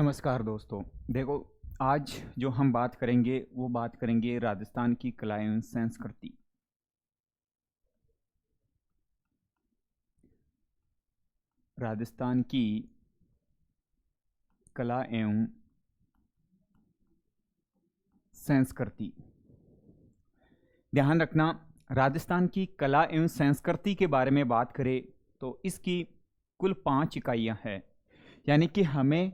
नमस्कार दोस्तों। देखो, आज जो हम बात करेंगे वो बात करेंगे राजस्थान की कला एवं संस्कृति। राजस्थान की कला एवं संस्कृति। ध्यान रखना, राजस्थान की कला एवं संस्कृति के बारे में बात करें तो इसकी कुल 5 इकाइयाँ हैं। यानी कि हमें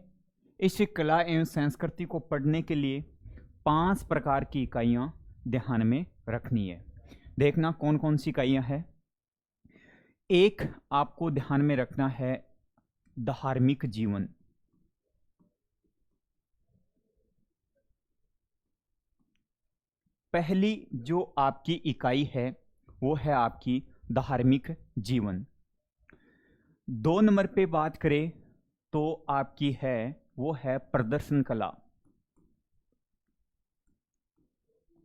इस कला एवं संस्कृति को पढ़ने के लिए 5 प्रकार की इकाइयाँ ध्यान में रखनी है। देखना कौन कौन सी इकाइयाँ हैं। एक, आपको ध्यान में रखना है धार्मिक जीवन। पहली जो आपकी इकाई है वो है आपकी धार्मिक जीवन। 2 नंबर पे बात करें तो आपकी है वो है प्रदर्शन कला।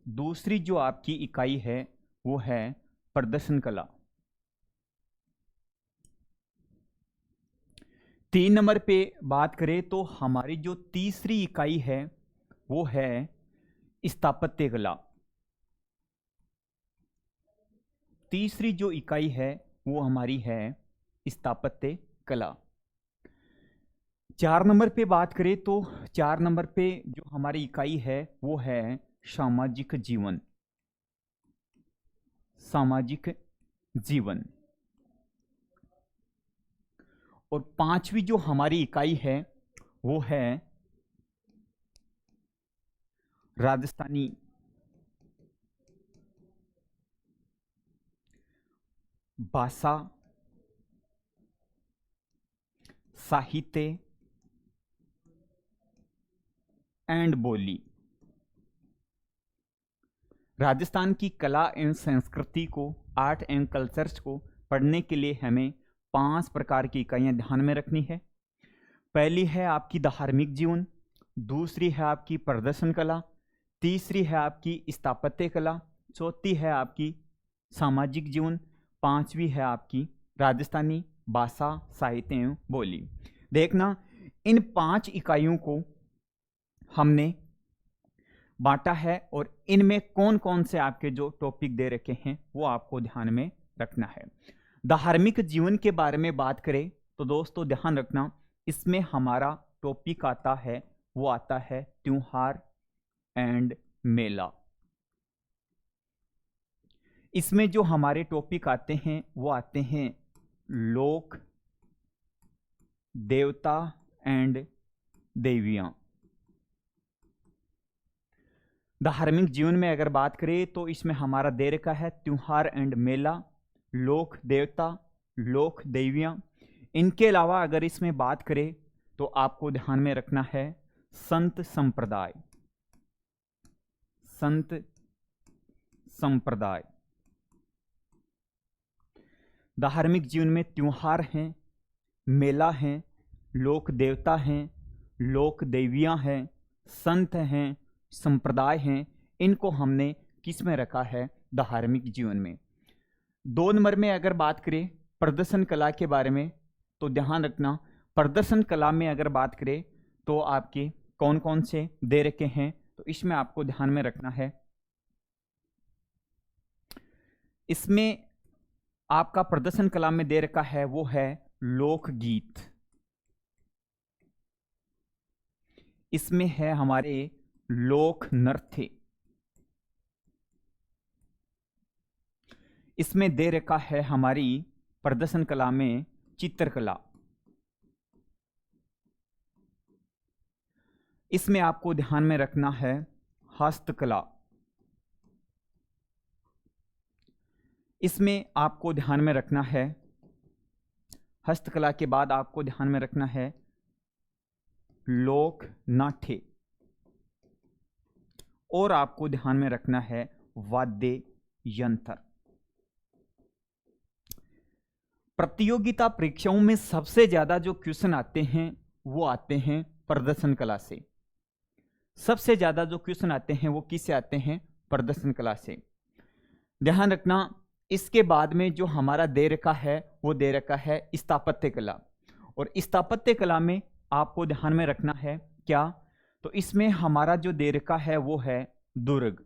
दूसरी जो आपकी इकाई है वो है प्रदर्शन कला। 3 नंबर पे बात करें तो हमारी जो तीसरी इकाई है वो है स्थापत्य कला। तीसरी जो इकाई है वो हमारी है स्थापत्य कला। 4 नंबर पे बात करें तो 4 नंबर पे जो हमारी इकाई है वो है सामाजिक जीवन। सामाजिक जीवन। और 5वीं जो हमारी इकाई है वो है राजस्थानी भाषा, साहित्य एंड बोली। राजस्थान की कला एवं संस्कृति को, आर्ट एंड कल्चर्स को पढ़ने के लिए हमें 5 प्रकार की इकाइयां ध्यान में रखनी है। पहली है आपकी धार्मिक जीवन, दूसरी है आपकी प्रदर्शन कला, तीसरी है आपकी स्थापत्य कला, चौथी है आपकी सामाजिक जीवन, 5वीं है आपकी राजस्थानी भाषा, साहित्य एवं बोली। देखना, इन 5 इकाइयों को हमने बांटा है और इनमें कौन कौन से आपके जो टॉपिक दे रखे हैं वो आपको ध्यान में रखना है। धार्मिक जीवन के बारे में बात करें तो दोस्तों ध्यान रखना, इसमें हमारा टॉपिक आता है वो आता है त्योहार एंड मेला। इसमें जो हमारे टॉपिक आते हैं वो आते हैं लोक, देवता एंड देवियां। धार्मिक जीवन में अगर बात करें तो इसमें हमारा दे रखा है त्योहार एंड मेला, लोक देवता, लोक देवियां। इनके अलावा अगर इसमें बात करें तो आपको ध्यान में रखना है संत संप्रदाय। संत संप्रदाय। धार्मिक जीवन में त्योहार हैं, मेला हैं, लोक देवता हैं, लोक देवियां हैं, संत हैं, संप्रदाय हैं। इनको हमने किस में रखा है? धार्मिक जीवन में। 2 नंबर में अगर बात करें प्रदर्शन कला के बारे में तो ध्यान रखना, प्रदर्शन कला में अगर बात करें तो आपके कौन कौन से दे रखे हैं तो इसमें आपको ध्यान में रखना है। इसमें आपका प्रदर्शन कला में दे रखा है वो है लोकगीत। इसमें है हमारे लोक नृत्य। इसमें दे रखा है हमारी प्रदर्शन कला में चित्रकला। इसमें आपको ध्यान में रखना है हस्तकला। इसमें आपको ध्यान में रखना है, हस्तकला के बाद आपको ध्यान में रखना है लोक नाट्य। और आपको ध्यान में रखना है वाद्य यंत्र। प्रतियोगिता परीक्षाओं में सबसे ज्यादा जो क्वेश्चन आते हैं वो आते हैं प्रदर्शन कला से। सबसे ज्यादा जो क्वेश्चन आते हैं वो किससे आते हैं? प्रदर्शन कला से। ध्यान रखना, इसके बाद में जो हमारा दे रखा है वो दे रखा है स्थापत्य कला। और स्थापत्य कला में आपको ध्यान में रखना है क्या? तो इसमें हमारा जो दे रखा है वो है दुर्ग।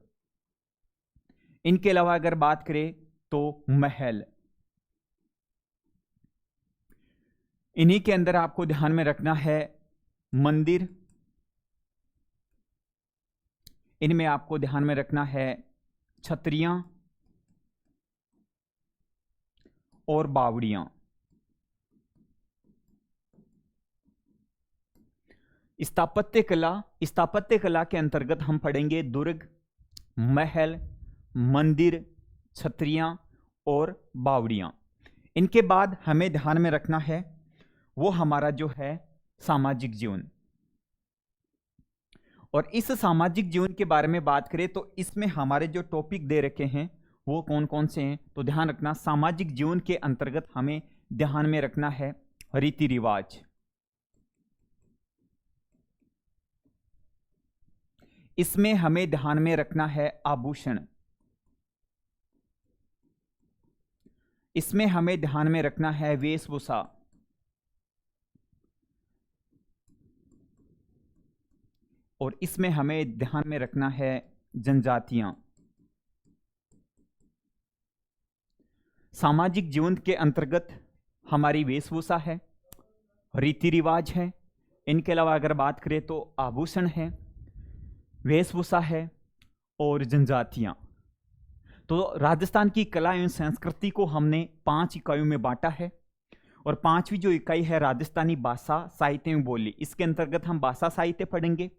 इनके अलावा अगर बात करें तो महल। इन्हीं के अंदर आपको ध्यान में रखना है मंदिर। इनमें आपको ध्यान में रखना है छतरियां और बावड़ियां। स्थापत्य कला के अंतर्गत हम पढ़ेंगे दुर्ग, महल, मंदिर, छतरियां और बावड़ियां। इनके बाद हमें ध्यान में रखना है वो हमारा जो है सामाजिक जीवन। और इस सामाजिक जीवन के बारे में बात करें तो इसमें हमारे जो टॉपिक दे रखे हैं वो कौन कौन से हैं? तो ध्यान रखना, सामाजिक जीवन के अंतर्गत हमें ध्यान में रखना है रीति रिवाज। इसमें हमें ध्यान में रखना है आभूषण। इसमें हमें ध्यान में रखना है वेशभूषा। और इसमें हमें ध्यान में रखना है जनजातियां। सामाजिक जीवन के अंतर्गत हमारी वेशभूषा है, रीति रिवाज है। इनके अलावा अगर बात करें तो आभूषण है, वेशभूषा है और जनजातियां। तो राजस्थान की कला एवं संस्कृति को हमने 5 इकाइयों में बांटा है। और 5वीं जो इकाई है राजस्थानी भाषा साहित्य एवं बोली, इसके अंतर्गत हम भाषा साहित्य पढ़ेंगे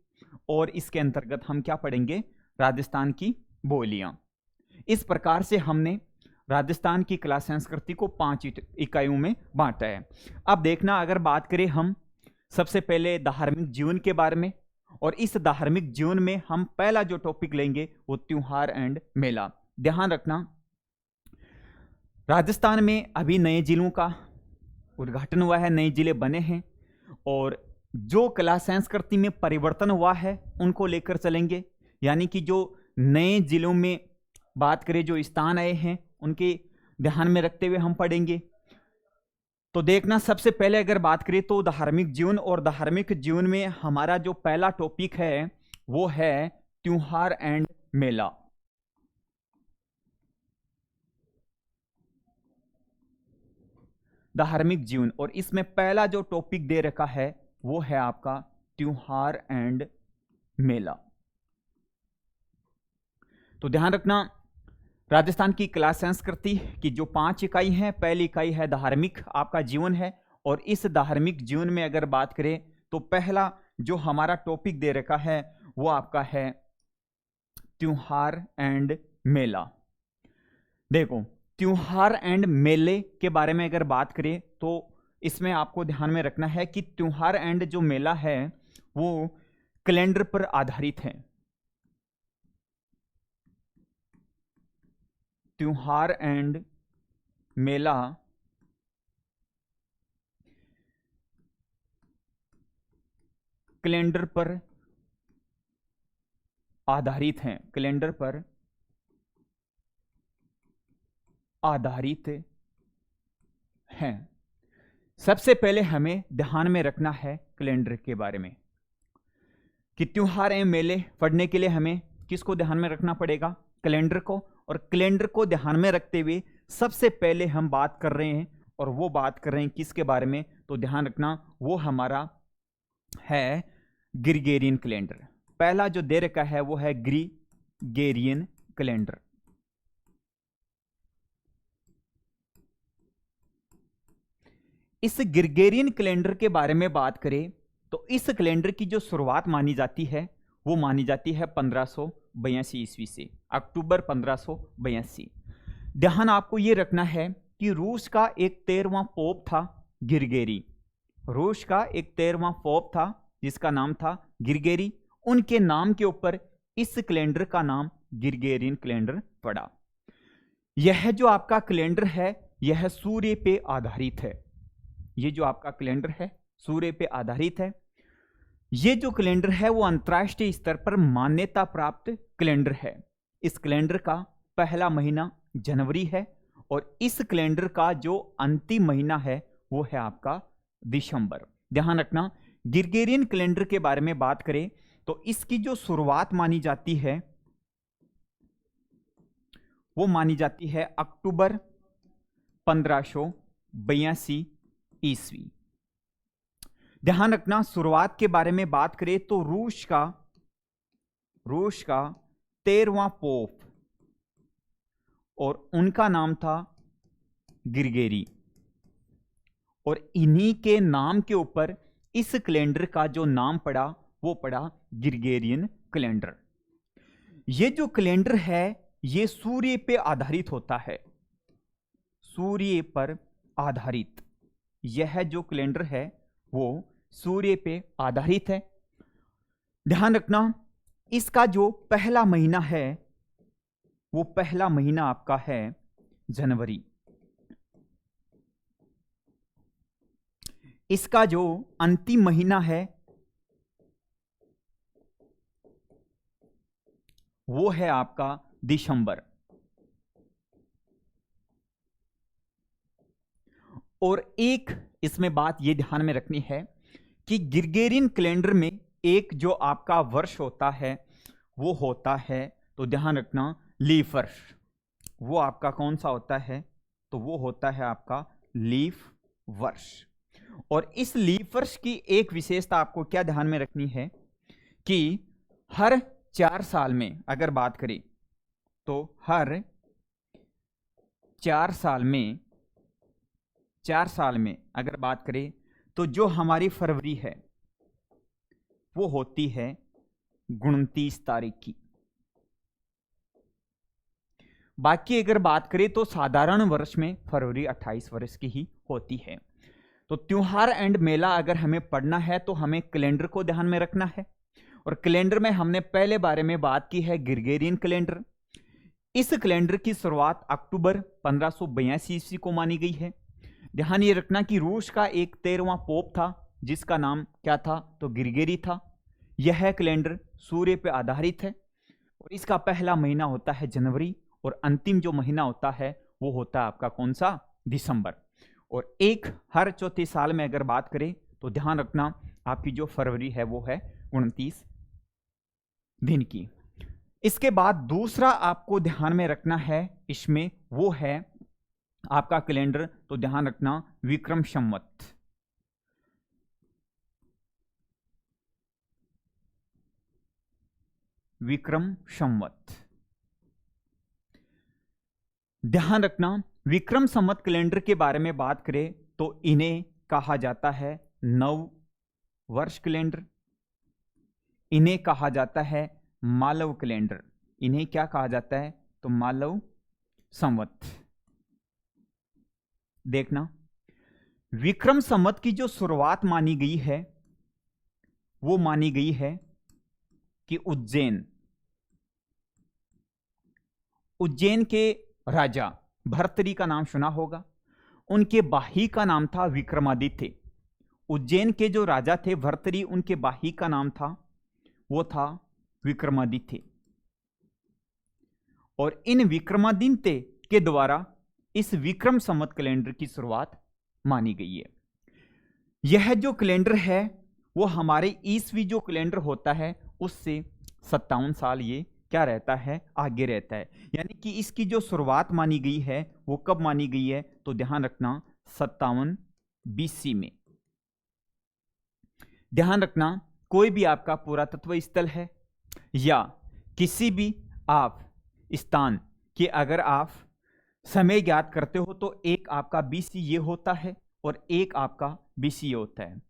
और इसके अंतर्गत हम क्या पढ़ेंगे? राजस्थान की बोलियां। इस प्रकार से हमने राजस्थान की कला संस्कृति को 5 इकाइयों में बांटा है। अब देखना, अगर बात करें हम सबसे पहले धार्मिक जीवन के बारे में, और इस धार्मिक जीवन में हम पहला जो टॉपिक लेंगे वो त्योहार एंड मेला। ध्यान रखना, राजस्थान में अभी नए जिलों का उद्घाटन हुआ है, नए जिले बने हैं और जो कला संस्कृति में परिवर्तन हुआ है उनको लेकर चलेंगे। यानी कि जो नए जिलों में बात करें, जो स्थान आए हैं उनके ध्यान में रखते हुए हम पढ़ेंगे। तो देखना, सबसे पहले अगर बात करें तो धार्मिक जीवन, और धार्मिक जीवन में हमारा जो पहला टॉपिक है वो है त्योहार एंड मेला। धार्मिक जीवन, और इसमें पहला जो टॉपिक दे रखा है वो है आपका त्योहार एंड मेला। तो ध्यान रखना, राजस्थान की कला संस्कृति की जो 5 इकाई हैं, पहली इकाई है धार्मिक आपका जीवन है। और इस धार्मिक जीवन में अगर बात करें तो पहला जो हमारा टॉपिक दे रखा है वो आपका है त्योहार एंड मेला। देखो, त्योहार एंड मेले के बारे में अगर बात करें तो इसमें आपको ध्यान में रखना है कि त्योहार एंड जो मेला है वो कैलेंडर पर आधारित है। त्योहार एंड मेला कैलेंडर पर आधारित हैं, कैलेंडर पर आधारित हैं। सबसे पहले हमें ध्यान में रखना है कैलेंडर के बारे में कि त्योहार एवं मेले पढ़ने के लिए हमें किसको ध्यान में रखना पड़ेगा? कैलेंडर को। और कैलेंडर को ध्यान में रखते हुए सबसे पहले हम बात कर रहे हैं, और वो बात कर रहे हैं किसके बारे में? तो ध्यान रखना, वो हमारा है ग्रिगोरियन कैलेंडर। पहला जो दे रखा है वो है ग्रिगोरियन कैलेंडर। इस ग्रिगोरियन कैलेंडर के बारे में बात करें तो इस कैलेंडर की जो शुरुआत मानी जाती है वो मानी जाती है 1582 ईस्वी से, अक्टूबर 1582। ध्यान आपको ये रखना है कि रूस का एक 13वां पोप था ग्रिगोरी। रूस का एक 13वां पोप था जिसका नाम था ग्रिगोरी। उनके नाम के ऊपर इस कैलेंडर का नाम ग्रिगोरियन कैलेंडर पड़ा। यह जो आपका कैलेंडर है यह सूर्य पे आधारित है। ये जो आपका कैलेंडर है सूर्य पे आधारित है। ये जो कैलेंडर है वो अंतर्राष्ट्रीय स्तर पर मान्यता प्राप्त कैलेंडर है। इस कैलेंडर का पहला महीना जनवरी है और इस कैलेंडर का जो अंतिम महीना है वो है आपका दिसंबर। ध्यान रखना, गिरगेरियन कैलेंडर के बारे में बात करें तो इसकी जो शुरुआत मानी जाती है वो मानी जाती है अक्टूबर 1582 ईस्वी। ध्यान रखना, शुरुआत के बारे में बात करें तो रूस का 13वां पोप और उनका नाम था गिरगेरी, और इन्हीं के नाम के ऊपर इस कैलेंडर का जो नाम पड़ा वो पड़ा गिरगेरियन कैलेंडर। ये जो कैलेंडर है ये सूर्य पे आधारित होता है, सूर्य पर आधारित। यह जो कैलेंडर है वो सूर्य पे आधारित है। ध्यान रखना, इसका जो पहला महीना है वो पहला महीना आपका है जनवरी। इसका जो अंतिम महीना है वो है आपका दिसंबर। और एक इसमें बात ये ध्यान में रखनी है कि गिरगेरियन कैलेंडर में एक जो आपका वर्ष होता है वो होता है, तो ध्यान रखना, लीफ वर्ष। वो आपका कौन सा होता है? तो वो होता है आपका लीफ वर्ष। और इस लीफ वर्ष की एक विशेषता आपको क्या ध्यान में रखनी है कि हर 4 साल में अगर बात करें तो हर 4 साल में अगर बात करें तो जो हमारी फरवरी है वो होती है 29 तारीख की। बाकी अगर बात करें तो साधारण वर्ष में फरवरी 28 वर्ष की ही होती है। तो त्योहार एंड मेला अगर हमें पढ़ना है तो हमें कैलेंडर को ध्यान में रखना है। और कैलेंडर में हमने पहले बारे में बात की है गिरगेरियन कैलेंडर। इस कैलेंडर की शुरुआत अक्टूबर 1582 ईस्वी को मानी गई है। ध्यान ये रखना कि रूस का एक 13वां पोप था जिसका नाम क्या था? तो गिरगेरी था। यह कैलेंडर सूर्य पर आधारित है और इसका पहला महीना होता है जनवरी और अंतिम जो महीना होता है वो होता है आपका कौन सा? दिसंबर। और एक हर चौथे साल में अगर बात करें तो ध्यान रखना आपकी जो फरवरी है वो है 29 दिन की। इसके बाद दूसरा आपको ध्यान में रखना है इसमें, वो है आपका कैलेंडर, तो ध्यान रखना विक्रम संवत। विक्रम संवत। ध्यान रखना, विक्रम संवत कैलेंडर के बारे में बात करें तो इन्हें कहा जाता है नव वर्ष कैलेंडर। इन्हें कहा जाता है मालव कैलेंडर। इन्हें क्या कहा जाता है? तो मालव संवत। देखना, विक्रम संवत की जो शुरुआत मानी गई है वो मानी गई है कि उज्जैन के राजा भर्तरी का नाम सुना होगा, उनके बाही का नाम था विक्रमादित्य। उज्जैन के जो राजा थे भर्तरी, उनके बाही का नाम था वो था विक्रमादित्य। और इन विक्रमादित्य के द्वारा इस विक्रम संवत कैलेंडर की शुरुआत मानी गई है। यह जो कैलेंडर है वो हमारे ईसवी जो कैलेंडर होता है उससे 57 साल ये क्या रहता है? आगे रहता है। यानी कि इसकी जो शुरुआत मानी गई है वो कब मानी गई है? तो ध्यान रखना 57 BC में। ध्यान रखना, कोई भी आपका पुरातत्व स्थल है या किसी भी आप स्थान के अगर आप समय ज्ञात करते हो तो एक आपका BC ये होता है और एक आपका BC ये होता है।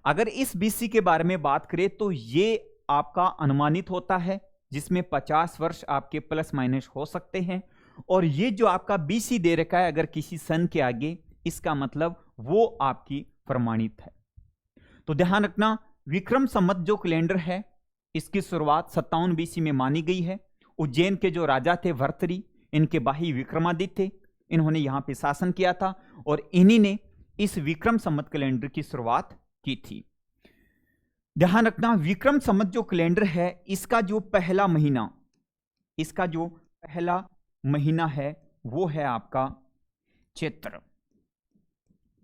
अगर इस BC के बारे में बात करें तो ये आपका अनुमानित होता है जिसमें 50 वर्ष आपके प्लस माइनस हो सकते हैं। और ये जो आपका BC दे रखा है अगर किसी सन के आगे, इसका मतलब वो आपकी प्रमाणित है। तो ध्यान रखना, विक्रम संवत जो कैलेंडर है इसकी शुरुआत 57 BC में मानी गई है। उज्जैन के जो राजा थे भर्तरी, इनके बाही विक्रमादित्य, इन्होंने यहां पे शासन किया था और इन्हीं ने इस विक्रम संवत कैलेंडर की शुरुआत की थी। ध्यान रखना, विक्रम संवत जो कैलेंडर है इसका जो पहला महीना है वो है आपका चैत्र।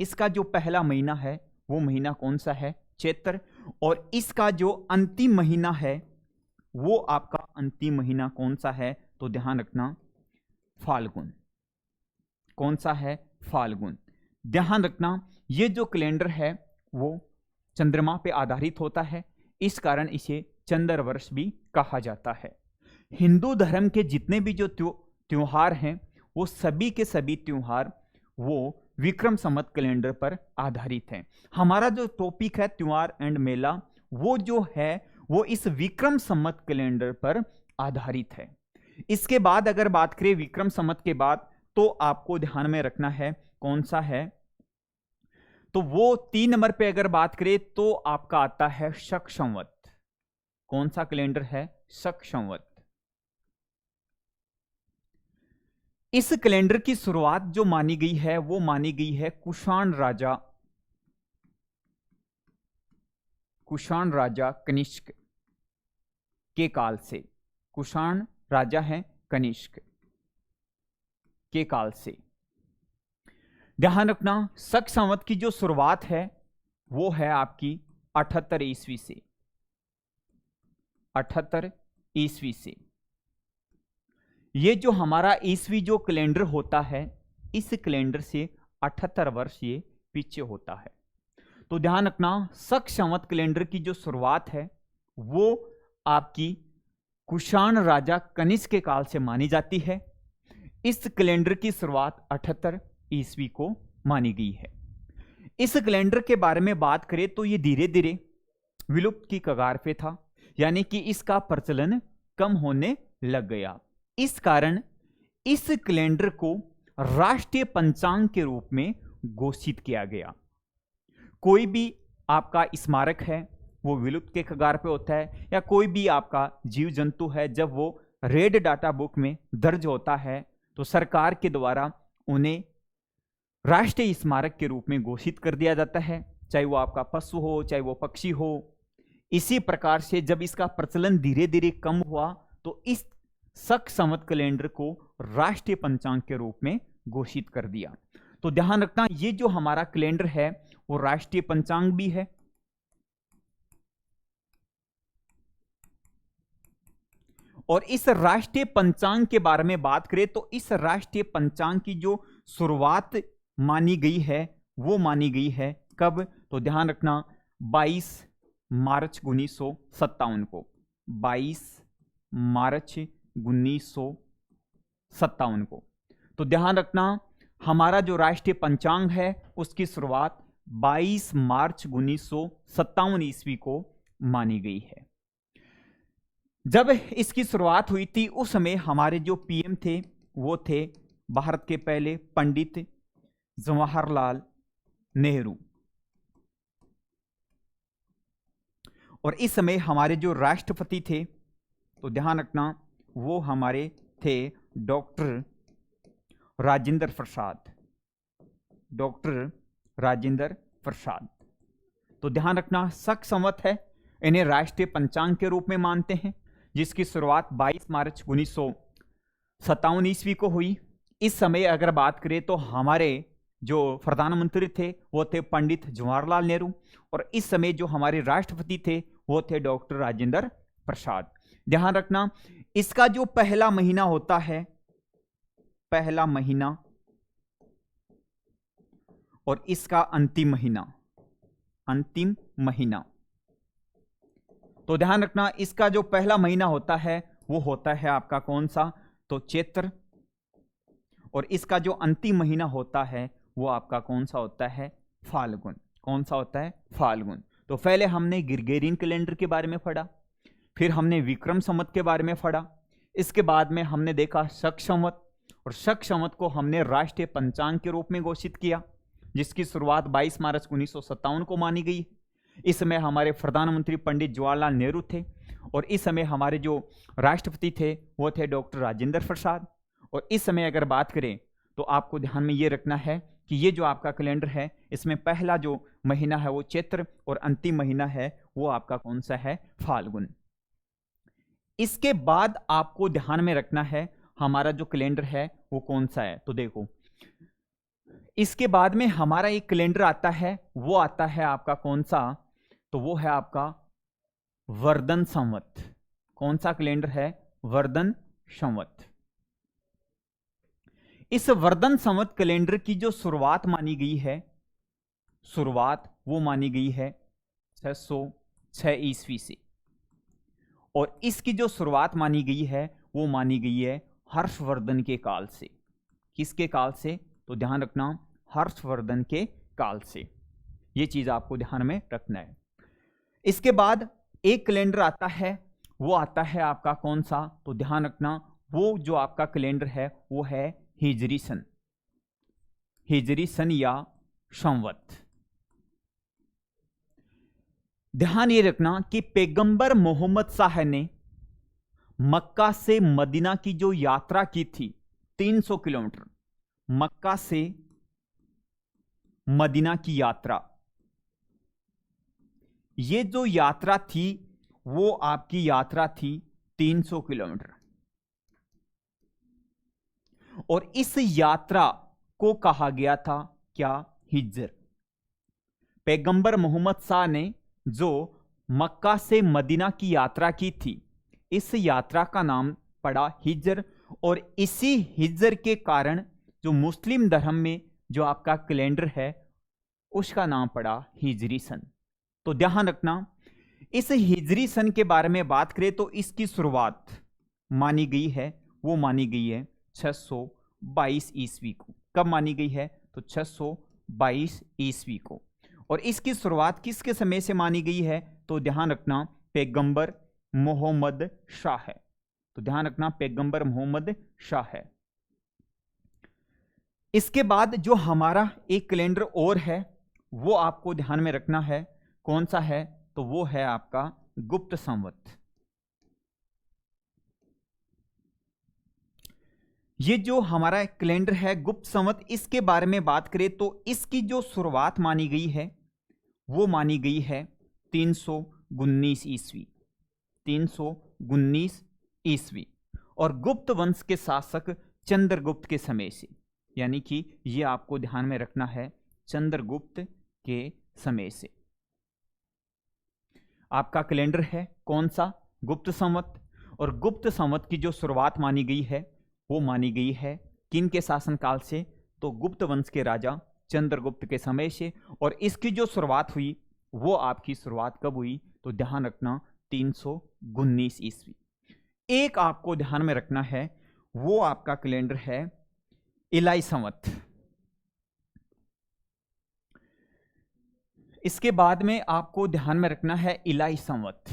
इसका जो पहला महीना है वो महीना कौन सा है? चैत्र, और इसका जो अंतिम महीना है वो आपका अंतिम महीना कौन सा है, तो ध्यान रखना फाल्गुन। कौन सा है, फाल्गुन। ध्यान रखना ये जो कैलेंडर है वो चंद्रमा पे आधारित होता है, इस कारण इसे चंद्र वर्ष भी कहा जाता है। हिंदू धर्म के जितने भी जो त्योहार हैं वो सभी के सभी त्योहार वो विक्रम संवत कैलेंडर पर आधारित हैं। हमारा जो टॉपिक है त्योहार एंड मेला वो जो है वो इस विक्रम संवत कैलेंडर पर आधारित है। इसके बाद अगर बात करें विक्रम संवत के बाद, तो आपको ध्यान में रखना है कौन सा है, तो वो 3 नंबर पे अगर बात करें तो आपका आता है शक संवत। कौन सा कैलेंडर है, शक संवत। इस कैलेंडर की शुरुआत जो मानी गई है वो मानी गई है कुषाण राजा कनिष्क के काल से। कुषाण राजा है कनिष्क के काल से। ध्यान रखना शक संवत की जो शुरुआत है वो है आपकी 78 ईस्वी से। 78 ईस्वी से ये जो हमारा ईस्वी जो कैलेंडर होता है, इस कैलेंडर से 78 वर्ष ये पीछे होता है। तो ध्यान रखना शक संवत कैलेंडर की जो शुरुआत है वो आपकी कुषाण राजा कनिष्क के काल से मानी जाती है। इस कैलेंडर की शुरुआत 78 ईस्वी को मानी गई है। इस कैलेंडर के बारे में बात करें तो ये धीरे धीरे विलुप्त की कगार पे था, यानी कि इसका प्रचलन कम होने लग गया। इस कारण इस कैलेंडर को राष्ट्रीय पंचांग के रूप में घोषित किया गया। कोई भी आपका स्मारक है वो विलुप्त के कगार पे होता है, या कोई भी आपका जीव जंतु है जब वो रेड डाटा बुक में दर्ज होता है तो सरकार के द्वारा उन्हें राष्ट्रीय स्मारक के रूप में घोषित कर दिया जाता है, चाहे वो आपका पशु हो चाहे वो पक्षी हो। इसी प्रकार से जब इसका प्रचलन धीरे धीरे कम हुआ तो इस शक संवत कैलेंडर को राष्ट्रीय पंचांग के रूप में घोषित कर दिया। तो ध्यान रखना ये जो हमारा कैलेंडर है वो राष्ट्रीय पंचांग भी है, और इस राष्ट्रीय पंचांग के बारे में बात करें तो इस राष्ट्रीय पंचांग की जो शुरुआत मानी गई है वो मानी गई है कब, तो ध्यान रखना 22 मार्च 1957 को। 22 मार्च 1957 को। तो ध्यान रखना हमारा जो राष्ट्रीय पंचांग है उसकी शुरुआत 22 मार्च 1957 ईस्वी को मानी गई है। जब इसकी शुरुआत हुई थी उस समय हमारे जो पीएम थे वो थे भारत के पहले पंडित जवाहरलाल नेहरू, और इस समय हमारे जो राष्ट्रपति थे तो ध्यान रखना वो हमारे थे डॉक्टर राजेंद्र प्रसाद। डॉक्टर राजेंद्र प्रसाद। तो ध्यान रखना शक संवत है, इन्हें राष्ट्रीय पंचांग के रूप में मानते हैं, जिसकी शुरुआत 22 मार्च 1957 ईस्वी को हुई। इस समय अगर बात करें तो हमारे जो प्रधानमंत्री थे वो थे पंडित जवाहरलाल नेहरू, और इस समय जो हमारे राष्ट्रपति थे वो थे डॉक्टर राजेंद्र प्रसाद। ध्यान रखना इसका जो पहला महीना होता है, पहला महीना, और इसका अंतिम महीना, अंतिम महीना। तो ध्यान रखना इसका जो पहला महीना होता है वो होता है आपका कौन सा, तो चैत्र, और इसका जो अंतिम महीना होता है वो आपका कौन सा होता है, फाल्गुन। कौन सा होता है, फाल्गुन। तो पहले हमने ग्रेगोरियन कैलेंडर के बारे में पढ़ा, फिर हमने विक्रम संवत के बारे में पढ़ा, इसके बाद में हमने देखा शक संवत, और शक संवत को हमने राष्ट्रीय पंचांग के रूप में घोषित किया, जिसकी शुरुआत 22 मार्च 1957 को मानी गई। इस समय हमारे प्रधानमंत्री पंडित जवाहरलाल नेहरू थे, और इस समय हमारे जो राष्ट्रपति थे वो थे डॉक्टर राजेंद्र प्रसाद। और इस समय अगर बात करें तो आपको ध्यान में ये रखना है कि ये जो आपका कैलेंडर है इसमें पहला जो महीना है वो चैत्र, और अंतिम महीना है वो आपका कौन सा है, फाल्गुन। इसके बाद आपको ध्यान में रखना है हमारा जो कैलेंडर है वो कौन सा है। तो देखो इसके बाद में हमारा एक कैलेंडर आता है, वो आता है आपका कौन सा, तो वो है आपका वर्धन संवत। कौन सा कैलेंडर है? वर्धन संवत। इस वर्धन संवत कैलेंडर की जो शुरुआत मानी गई है, शुरुआत वो मानी गई है 606 ईस्वी से, और इसकी जो शुरुआत मानी गई है वो मानी गई है हर्षवर्धन के काल से। किसके काल से? तो ध्यान रखना, हर्षवर्धन के काल से। ये चीज आपको ध्यान में रखना है। इसके बाद एक कैलेंडर आता है, वो आता है आपका कौन सा? तो ध्यान रखना, वो जो आपका कैलेंडर है वो है हिजरी सन। हिजरी सन या संवत। ध्यान ये रखना कि पैगंबर मोहम्मद साहब ने मक्का से मदीना की जो यात्रा की थी 300 किलोमीटर, मक्का से मदीना की यात्रा, ये जो यात्रा थी वो आपकी यात्रा थी 300 किलोमीटर, और इस यात्रा को कहा गया था क्या? हिज्र। पैगंबर मोहम्मद साहब ने जो मक्का से मदीना की यात्रा की थी, इस यात्रा का नाम पड़ा हिज्र, और इसी हिज्र के कारण जो मुस्लिम धर्म में जो आपका कैलेंडर है उसका नाम पड़ा हिजरी सन। तो ध्यान रखना, इस हिजरी सन के बारे में बात करें तो इसकी शुरुआत मानी गई है, वो मानी गई है 622 ईस्वी को। कब मानी गई है? तो 622 ईस्वी को। और इसकी शुरुआत किसके समय से मानी गई है? तो ध्यान रखना, पैगंबर मोहम्मद शाह है। तो ध्यान रखना, पैगंबर मोहम्मद शाह है। इसके बाद जो हमारा एक कैलेंडर और है वो आपको ध्यान में रखना है। कौन सा है? तो वो है आपका गुप्त संवत। ये जो हमारा कैलेंडर है गुप्त संवत, इसके बारे में बात करें तो इसकी जो शुरुआत मानी गई है वो मानी गई है 319 ईस्वी। 319 ईस्वी, और गुप्त वंश के शासक चंद्रगुप्त के समय से, यानी कि ये आपको ध्यान में रखना है, चंद्रगुप्त के समय से आपका कैलेंडर है। कौन सा? गुप्त संवत। और गुप्त संवत की जो शुरुआत मानी गई है वो मानी गई है किन के शासनकाल से? तो गुप्त वंश के राजा चंद्रगुप्त के समय से। और इसकी जो शुरुआत हुई वो आपकी शुरुआत कब हुई? तो ध्यान रखना, 319 ईस्वी। एक आपको ध्यान में रखना है, वो आपका कैलेंडर है इलाई संवत। इसके बाद में आपको ध्यान में रखना है इलाई संवत।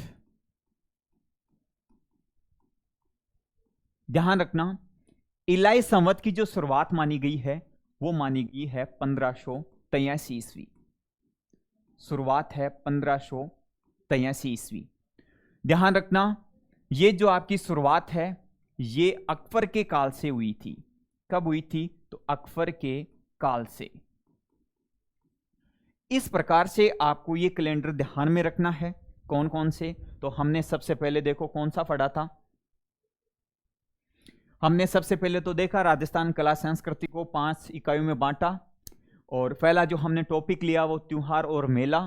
ध्यान रखना, इलाई संवत की जो शुरुआत मानी गई है वो मानी गई है 1583 ईस्वी। शुरुआत है 1583 ईस्वी। ध्यान रखना, ये जो आपकी शुरुआत है ये अकबर के काल से हुई थी। कब हुई थी? तो अकबर के काल से। इस प्रकार से आपको ये कैलेंडर ध्यान में रखना है। कौन कौन से? तो हमने सबसे पहले देखो कौन सा पढ़ा था। हमने सबसे पहले तो देखा राजस्थान कला संस्कृति को 5 इकाइयों में बांटा, और पहला जो हमने टॉपिक लिया वो त्योहार और मेला।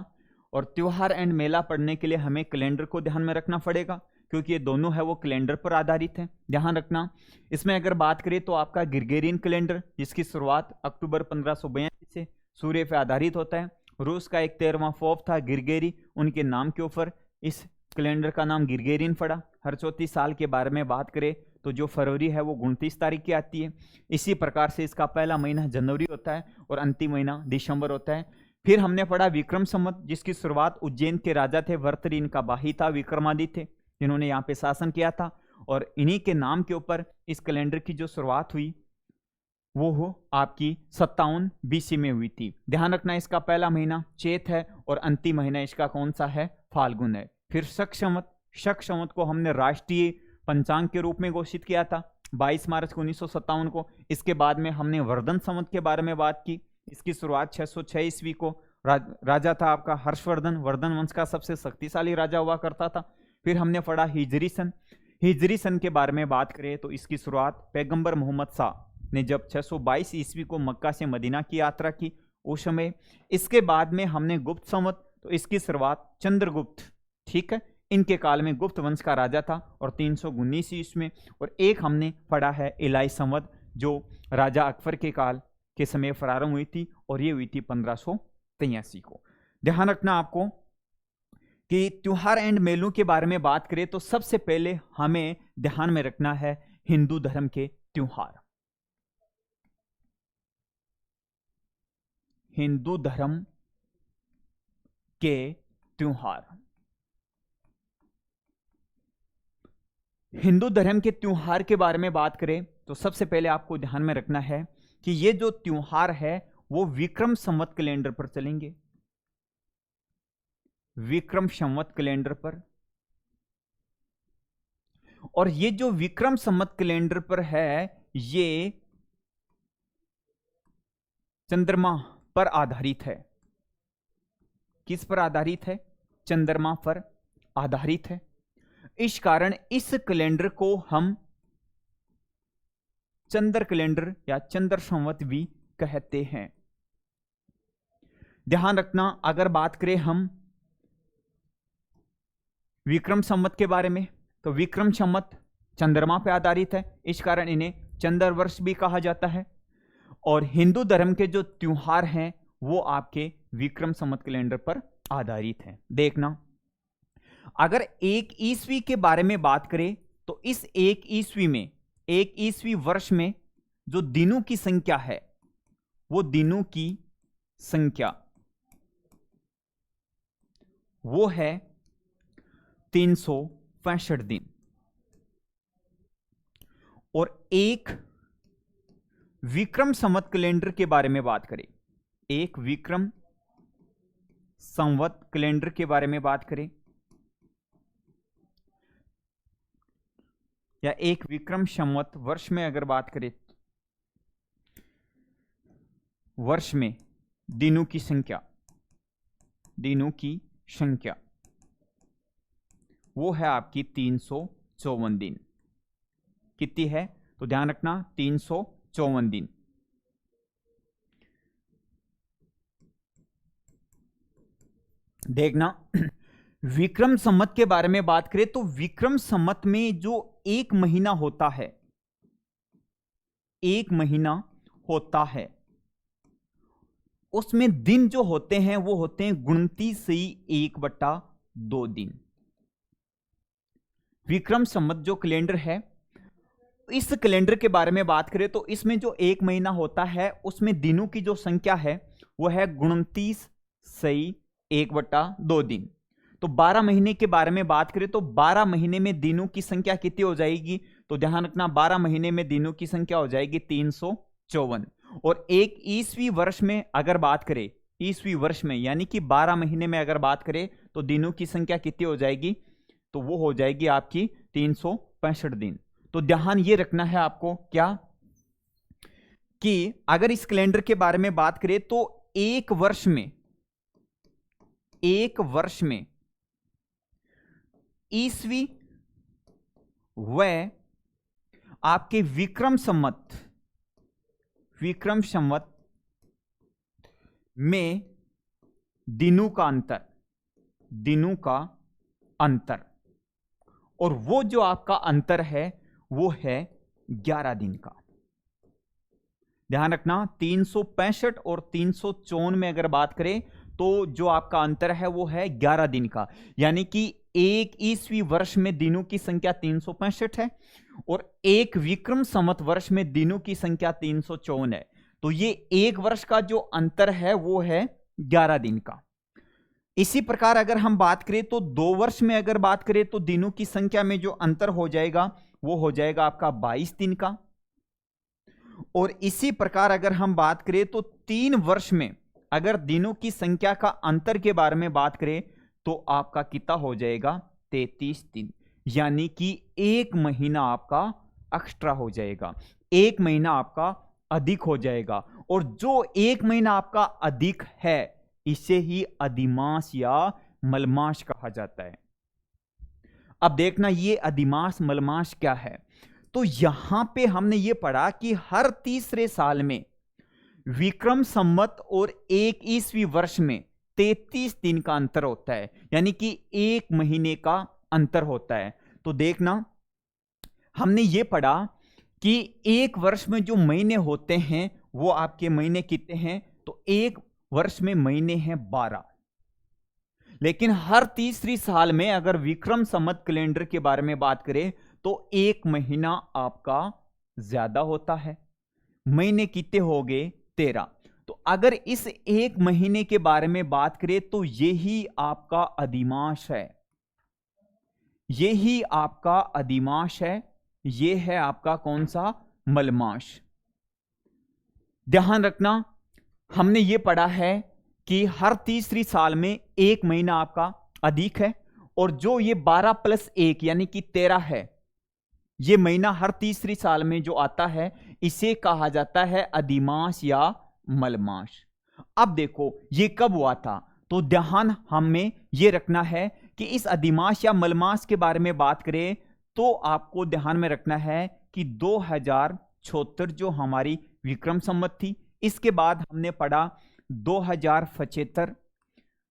और त्योहार एंड मेला पढ़ने के लिए हमें कैलेंडर को ध्यान में रखना पड़ेगा, क्योंकि ये दोनों है वो कैलेंडर पर आधारित है। ध्यान रखना, इसमें अगर बात करें तो आपका ग्रिगोरियन कैलेंडर, जिसकी शुरुआत अक्टूबर 1582 से सूर्य पर आधारित होता है। रूस का एक 13वां पोप था ग्रिगोरी, उनके नाम के ऊपर इस कैलेंडर का नाम ग्रिगोरियन पड़ा। हर 34 साल के बारे में बात करें तो जो फरवरी है वो 29 तारीख की आती है। इसी प्रकार से इसका पहला महीना जनवरी होता है और अंतिम महीना दिसंबर होता है। फिर हमने पढ़ा विक्रम संवत, जिसकी शुरुआत उज्जैन के राजा थे वर्तरी, इनका बाही था विक्रमादित्य, जिन्होंने यहाँ पे शासन किया था, और इन्हीं के नाम के ऊपर इस कैलेंडर की जो शुरुआत हुई वो हो आपकी 57 BC में हुई थी। ध्यान रखना, इसका पहला महीना चैत है और अंतिम महीना इसका कौन सा है? फाल्गुन है। फिर शक संवत, शक संवत को हमने राष्ट्रीय पंचांग के रूप में घोषित किया था 22 मार्च 1957 को। इसके बाद में हमने वर्धन संवत के बारे में बात की। इसकी शुरुआत 606 ईस्वी को, राजा था आपका हर्षवर्धन, वर्धन वंश का सबसे शक्तिशाली राजा हुआ करता था। फिर हमने पढ़ा हिजरी सन। हिजरी सन के बारे में बात करें तो इसकी शुरुआत पैगंबर मोहम्मद शाह ने जब 622 ईस्वी को मक्का से मदीना की यात्रा की उस समय। इसके बाद में हमने गुप्त संवत, तो इसकी शुरुआत चंद्रगुप्त, ठीक है, इनके काल में गुप्त वंश का राजा था और 319 ईस्वी में। और एक हमने पढ़ा है इलाई संवत, जो राजा अकबर के काल के समय प्रारंभ हुई थी और ये हुई थी 1583 को। ध्यान रखना आपको कि त्योहार एंड मेलों के बारे में बात करें तो सबसे पहले हमें ध्यान में रखना है हिंदू धर्म के त्योहार। हिंदू धर्म के त्योहार, हिंदू धर्म के त्योहार के बारे में बात करें तो सबसे पहले आपको ध्यान में रखना है कि ये जो त्योहार है वो विक्रम संवत कैलेंडर पर चलेंगे, विक्रम संवत कैलेंडर पर। और ये जो विक्रम संवत कैलेंडर पर है ये चंद्रमा पर आधारित है। किस पर आधारित है? चंद्रमा पर आधारित है। इस कारण इस कैलेंडर को हम चंद्र कैलेंडर या चंद्र संवत भी कहते हैं। ध्यान रखना, अगर बात करें हम विक्रम संवत के बारे में तो विक्रम संवत चंद्रमा पर आधारित है, इस कारण इन्हें चंद्र वर्ष भी कहा जाता है। और हिंदू धर्म के जो त्योहार हैं वो आपके विक्रम संवत कैलेंडर पर आधारित हैं। देखना, अगर एक ईस्वी के बारे में बात करें तो इस एक ईस्वी में, एक ईस्वी वर्ष में जो दिनों की संख्या है वो दिनों की संख्या वो है 365 दिन। और एक विक्रम संवत कैलेंडर के बारे में बात करें, एक विक्रम संवत कैलेंडर के बारे में बात करें या एक विक्रम संवत वर्ष में अगर बात करें, वर्ष में दिनों की संख्या, दिनों की संख्या वो है आपकी 354 दिन। कितनी है? तो ध्यान रखना 354 दिन। देखना, विक्रम संवत के बारे में बात करें तो विक्रम संवत में जो एक महीना होता है, एक महीना होता है, उसमें दिन जो होते हैं वो होते हैं 29/1/2 दिन। विक्रम संवत जो कैलेंडर है, इस कैलेंडर के बारे में बात करें तो इसमें जो एक महीना होता है उसमें दिनों की जो संख्या है वो है 29/1/2 दिन। तो 12 महीने के बारे में बात करें तो 12 महीने में दिनों की संख्या कितनी हो जाएगी? तो ध्यान रखना, 12 महीने में दिनों की संख्या हो जाएगी 354। और एक ईस्वी वर्ष में अगर बात करें, ईस्वी वर्ष में यानी कि 12 महीने में अगर बात करें तो दिनों की संख्या कितनी हो जाएगी? तो वो हो जाएगी आपकी 365 दिन। तो ध्यान ये रखना है आपको क्या, कि अगर इस कैलेंडर के बारे में बात करें तो एक वर्ष में, एक वर्ष में ईस्वी व आपके विक्रम संवत, विक्रम संवत में दिनों का अंतर, दिनों का अंतर, और वो जो आपका अंतर है वो है 11 दिन का। ध्यान रखना, 365 और 354 में अगर बात करें तो जो आपका अंतर है वो है 11 दिन का। यानी कि एक ईस्वी वर्ष में दिनों की संख्या 365 है और एक विक्रम संवत वर्ष में दिनों की संख्या 354 है। तो ये एक वर्ष का जो अंतर है वो है 11 दिन का। इसी प्रकार अगर हम बात करें तो 2 वर्ष में अगर बात करें तो दिनों की संख्या में जो अंतर हो जाएगा वो हो जाएगा आपका 22 दिन का। और इसी प्रकार अगर हम बात करें तो 3 वर्ष में अगर दिनों की संख्या का अंतर के बारे में बात करें तो आपका कितना हो जाएगा? 33 दिन। यानी कि एक महीना आपका एक्स्ट्रा हो जाएगा, एक महीना आपका अधिक हो जाएगा। और जो एक महीना आपका अधिक है इसे ही अधिमास या मलमास कहा जाता है। अब देखना, ये अधिमास मलमास क्या है। तो यहां पे हमने ये पढ़ा कि हर तीसरे साल में विक्रम संवत और एक ईस्वी वर्ष में 33 दिन का अंतर होता है, यानी कि 1 महीने का अंतर होता है। तो देखना, हमने ये पढ़ा कि एक वर्ष में जो महीने होते हैं वो आपके महीने कितने हैं, तो एक वर्ष में महीने हैं 12। लेकिन हर तीसरी साल में अगर विक्रम संवत कैलेंडर के बारे में बात करें तो एक महीना आपका ज्यादा होता है। महीने कितने हो गए, 13। तो अगर इस एक महीने के बारे में बात करें तो यही आपका अधिमास है, यही आपका अधिमास है, ये है आपका कौन सा, मलमास। ध्यान रखना, हमने ये पढ़ा है कि हर तीसरी साल में एक महीना आपका अधिक है, और जो ये 12 + 1 यानी कि 13 है, ये महीना हर तीसरी साल में जो आता है इसे कहा जाता है अधिमास या मलमास। अब देखो ये कब हुआ था, तो ध्यान हमें ये रखना है कि इस अधिमास या मलमास के बारे में बात करें तो आपको ध्यान में रखना है कि 2076 जो हमारी विक्रम संवत थी, इसके बाद हमने पढ़ा 2075,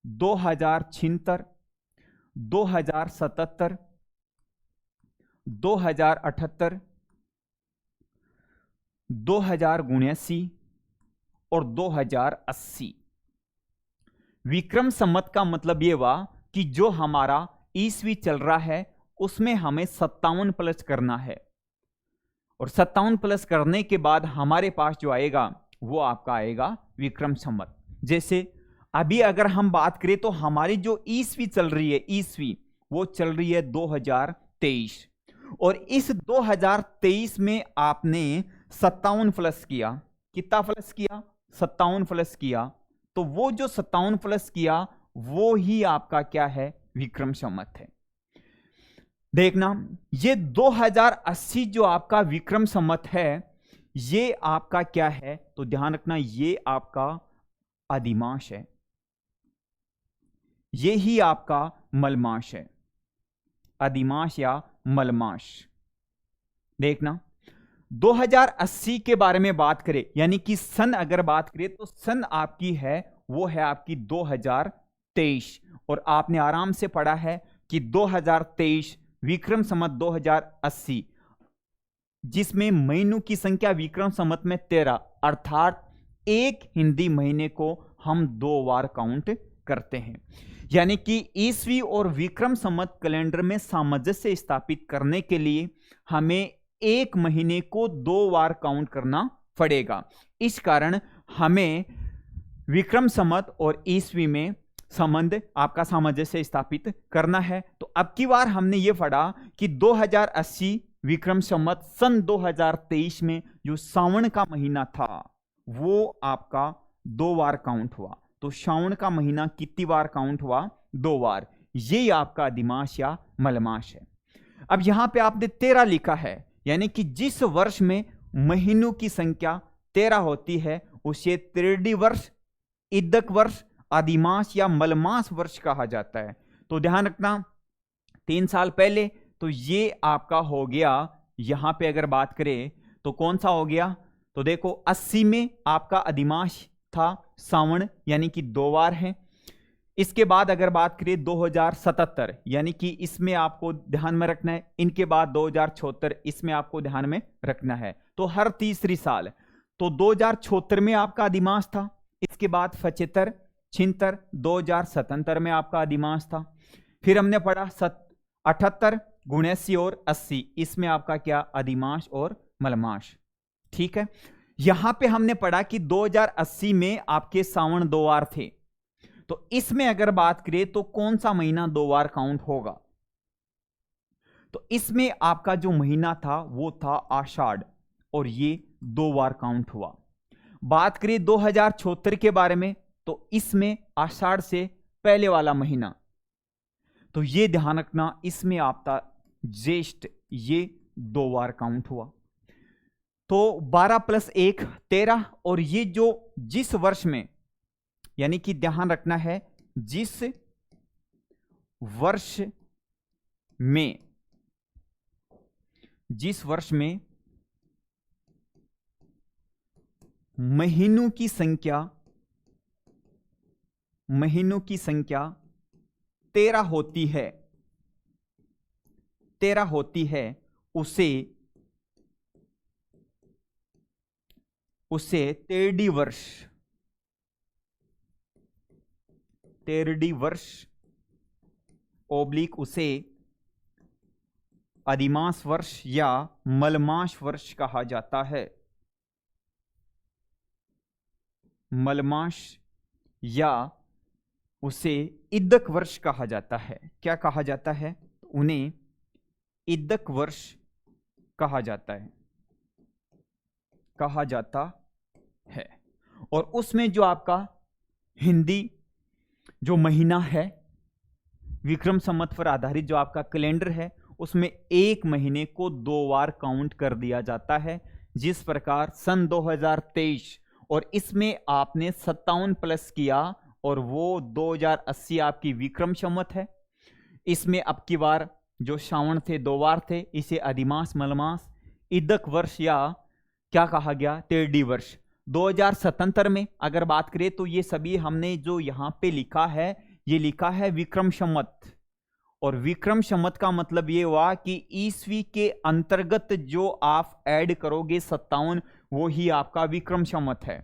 2076, 2077, 2078, 2079 और 2080। विक्रम संवत का मतलब यह हुआ कि जो हमारा ईस्वी चल रहा है उसमें हमें 57 प्लस करना है, और 57 प्लस करने के बाद हमारे पास जो आएगा वो आपका आएगा विक्रम संवत। जैसे अभी अगर हम बात करें तो हमारी जो ईस्वी चल रही है, ईस्वी वो चल रही है 2023, और इस 2023 में आपने 57 प्लस किया, कितना प्लस किया, 57 प्लस किया, तो वो जो 57 प्लस किया वो ही आपका क्या है, विक्रम संवत है। देखना, ये 2080 जो आपका विक्रम संवत है ये आपका क्या है, तो ध्यान रखना ये आपका अधिमास है, ये ही आपका मलमास है, अधिमास या मलमास। देखना 2080 के बारे में बात करें, यानी कि सन अगर बात करें तो सन आपकी है वो है आपकी 2023, और आपने आराम से पढ़ा है कि 2023 विक्रम संवत 2080, जिसमें महीनों की संख्या विक्रम संवत में 13, अर्थात एक हिंदी महीने को हम 2 बार काउंट करते हैं। यानी कि ईस्वी और विक्रम संवत कैलेंडर में सामंजस्य स्थापित करने के लिए हमें एक महीने को 2 बार काउंट करना पड़ेगा। इस कारण हमें विक्रम संवत और ईस्वी में संबंध आपका सामंजस्य स्थापित करना है। तो अब की बार हमने ये पढ़ा कि 2080 विक्रम संवत सन 2023 में जो सावन का महीना था वो आपका 2 बार काउंट हुआ। तो श्रावण का महीना कितनी बार काउंट हुआ, 2 बार। ये आपका अधिमास या मलमास है। अब यहां पे आपने 13 लिखा है, यानी कि जिस वर्ष में महीनों की संख्या 13 होती है उसे त्रिडी वर्ष, इदक वर्ष, अधिमास या मलमास वर्ष कहा जाता है। तो ध्यान रखना 3 साल पहले तो ये आपका हो गया, यहां पे अगर बात करें तो कौन सा हो गया, तो देखो 80 में आपका अधिमास था सावन, यानी कि 2 बार है। इसके बाद अगर बात करें 2077, यानी कि इसमें आपको ध्यान में रखना है। इनके बाद 2076, इसमें आपको ध्यान में रखना है। तो हर तीसरी साल, तो 2076 में आपका अधिमास था, इसके बाद 75, 76, 2077 में आपका अधिमास था। फिर हमने पढ़ा 78, 79 और 80, इसमें आपका क्या, अधिमास और मलमास। ठीक है, यहां पे हमने पढ़ा कि 2080 में आपके सावन 2 बार थे, तो इसमें अगर बात करें तो कौन सा महीना 2 बार काउंट होगा, तो इसमें आपका जो महीना था वो था आषाढ़, और ये 2 बार काउंट हुआ। बात करें 2076 के बारे में, तो इसमें आषाढ़ से पहले वाला महीना, तो ये ध्यान रखना इसमें आपका ज्येष्ठ, ये 2 बार काउंट हुआ। तो 12 + 1 13, और ये जो जिस वर्ष में, यानी कि ध्यान रखना है जिस वर्ष में महीनों की संख्या महीनों की संख्या 13 होती है उसे तेरडी वर्ष ओब्लिक उसे अधिमास वर्ष या मलमास वर्ष कहा जाता है। मलमास या उसे इद्दक वर्ष कहा जाता है। क्या कहा जाता है? उन्हें इद्दक वर्ष कहा जाता है। और उसमें जो आपका हिंदी जो महीना है, विक्रम संवत पर आधारित जो आपका कैलेंडर है, उसमें एक महीने को 2 बार काउंट कर दिया जाता है। जिस प्रकार सन 2023 और इसमें आपने 57 प्लस किया और वो 2080 आपकी विक्रम संवत है। इसमें अब की बार जो श्रावण थे 2 बार थे, इसे अधिमास मलमास इद्दक वर्ष या क्या कहा गया, तेरडी वर्ष। 2077 में अगर बात करें तो ये सभी हमने जो यहाँ पे लिखा है, ये लिखा है विक्रम संवत। और विक्रम संवत का मतलब ये हुआ कि ईस्वी के अंतर्गत जो आप ऐड करोगे 57, वो ही आपका विक्रम संवत है।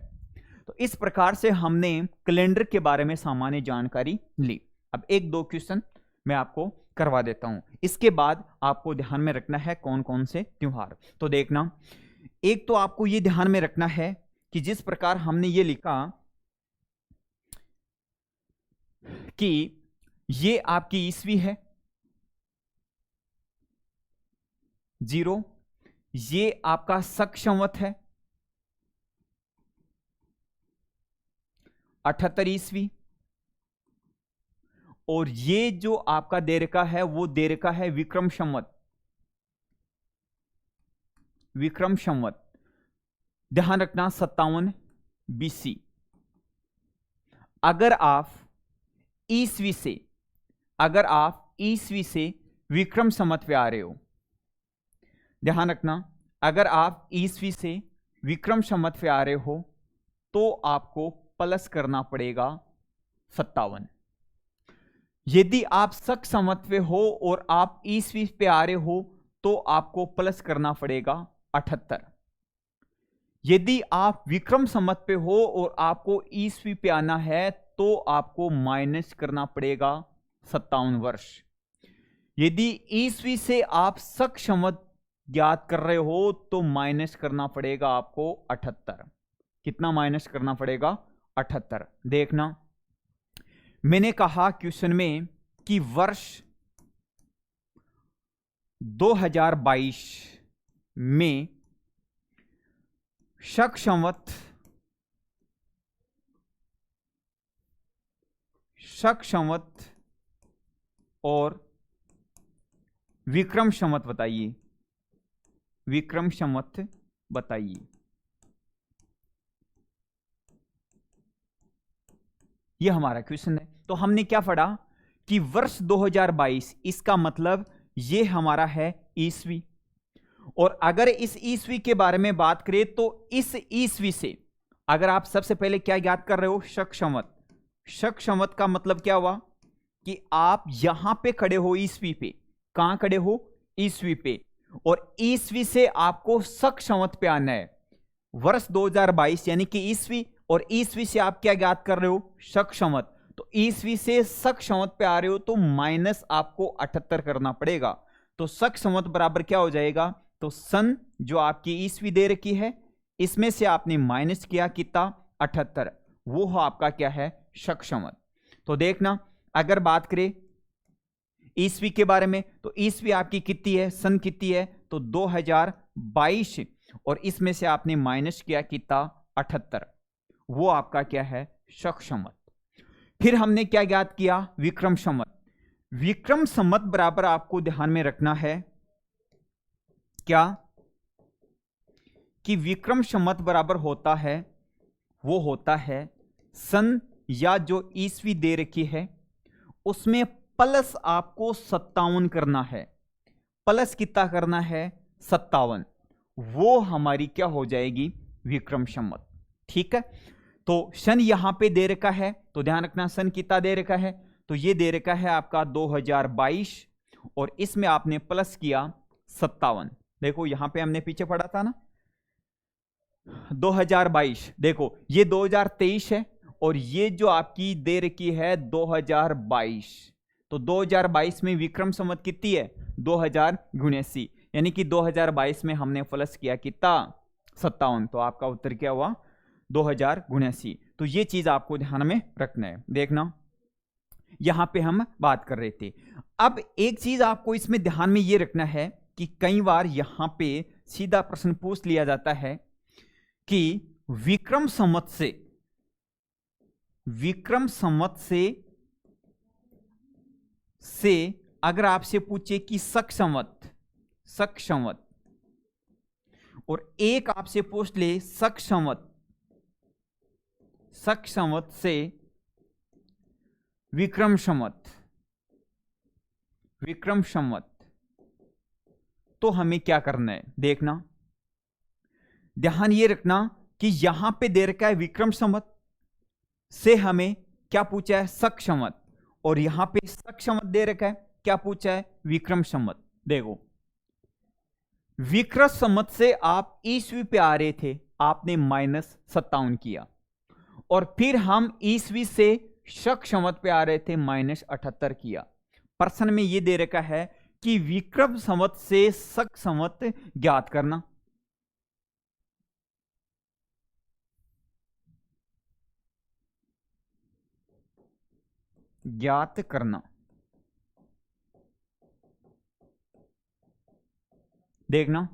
तो इस प्रकार से हमने कैलेंडर के बारे में सामान्य जानकारी ली। अब 1-2 क्वेश्चन मैं आपको करवा देता हूं। इसके बाद आपको ध्यान में रखना है कौन कौन से त्योहार। तो देखना, एक तो आपको ये ध्यान में रखना है कि जिस प्रकार हमने ये लिखा कि ये आपकी ईस्वी है 0, ये आपका शक संवत है 78 ईस्वी, और ये जो आपका दे रखा है वो दे रखा है विक्रम संवत। ध्यान रखना 57 BC। अगर आप ईस्वी से विक्रम संवत पे आ रहे हो, ध्यान रखना, अगर आप ईस्वी से विक्रम संवत पे आ रहे हो तो आपको प्लस करना पड़ेगा 57। यदि आप शक संवत पे हो और आप ईस्वी पे आ रहे हो तो आपको प्लस करना पड़ेगा 78। यदि आप विक्रम संवत पे हो और आपको ईस्वी पे आना है तो आपको माइनस करना पड़ेगा 57 वर्ष। यदि ईस्वी से आप शक संवत ज्ञात कर रहे हो तो माइनस करना पड़ेगा आपको 78। कितना माइनस करना पड़ेगा? 78। देखना, मैंने कहा क्वेश्चन में कि वर्ष 2022 में शक संवत और विक्रम संवत बताइए। विक्रम संवत बताइए। यह हमारा क्वेश्चन है। तो हमने क्या पढ़ा कि वर्ष 2022, इसका मतलब ये हमारा है ईस्वी। और अगर इस ईस्वी के बारे में बात करें तो इस ईस्वी से अगर आप सबसे पहले क्या ज्ञात कर रहे हो? शक संवत। शक संवत का मतलब क्या हुआ कि आप यहां पे खड़े हो ईस्वी पे। कहां खड़े हो? ईस्वी पे। और ईस्वी से आपको शक संवत पे आना है। वर्ष 2022 यानी कि ईस्वी, और ईस्वी से आप क्या ज्ञात कर रहे हो? शक संवत। तो ईस्वी से शक संवत पे आ रहे हो तो माइनस आपको 78 करना पड़ेगा। तो शक संवत बराबर क्या हो जाएगा? तो सन जो आपकी ईस्वी दे रखी है, इसमें से आपने माइनस किया कितना? 78। वो हो आपका क्या है? शक संवत। तो देखना, अगर बात करें ईस्वी के बारे में तो ईस्वी आपकी कितनी है? सन कितनी है? तो 2022, और इसमें से आपने माइनस किया कितना? 78। वो आपका क्या है? शक संवत। फिर हमने क्या ज्ञात किया? विक्रम संवत। विक्रम संवत बराबर आपको ध्यान में रखना है क्या कि विक्रम संवत बराबर होता है, वो होता है सन या जो ईस्वी दे रखी है उसमें प्लस आपको 57 करना है। प्लस कितना करना है? 57। वो हमारी क्या हो जाएगी? विक्रम संवत। ठीक है। तो सन यहां पे दे रखा है, तो ध्यान रखना सन कितना दे रखा है, तो ये दे रखा है आपका 2022 और इसमें आपने प्लस किया 57। देखो यहां पे हमने पीछे पढ़ा था ना 2022, देखो ये 2023 है और ये जो आपकी दे रखी है 2022, तो 2022 में विक्रम संवत कितनी है 2079, यानी कि 2022 में हमने प्लस किया कितना 57, तो आपका उत्तर क्या हुआ 2079। तो ये चीज आपको ध्यान में रखना है। देखना यहां पे हम बात कर रहे थे। अब एक चीज आपको इसमें ध्यान में ये रखना है कि कई बार यहां पे सीधा प्रश्न पूछ लिया जाता है कि विक्रम संवत से अगर आपसे पूछे कि शक संवत और एक आपसे पूछ ले शक संवत से विक्रम संवत, तो हमें क्या करना है। देखना ध्यान ये रखना कि यहां पे दे रखा है विक्रम संवत से हमें क्या पूछा है शक संवत, और यहां पे शक संवत दे रखा है क्या पूछा है विक्रम संवत। देखो विक्रम संवत से आप ईस्वी पे आ रहे थे, आपने -57 किया, और फिर हम ईस्वी से शक संवत पे आ रहे थे -78 किया। प्रश्न में यह दे रखा है कि विक्रम संवत से शक संवत ज्ञात करना। देखना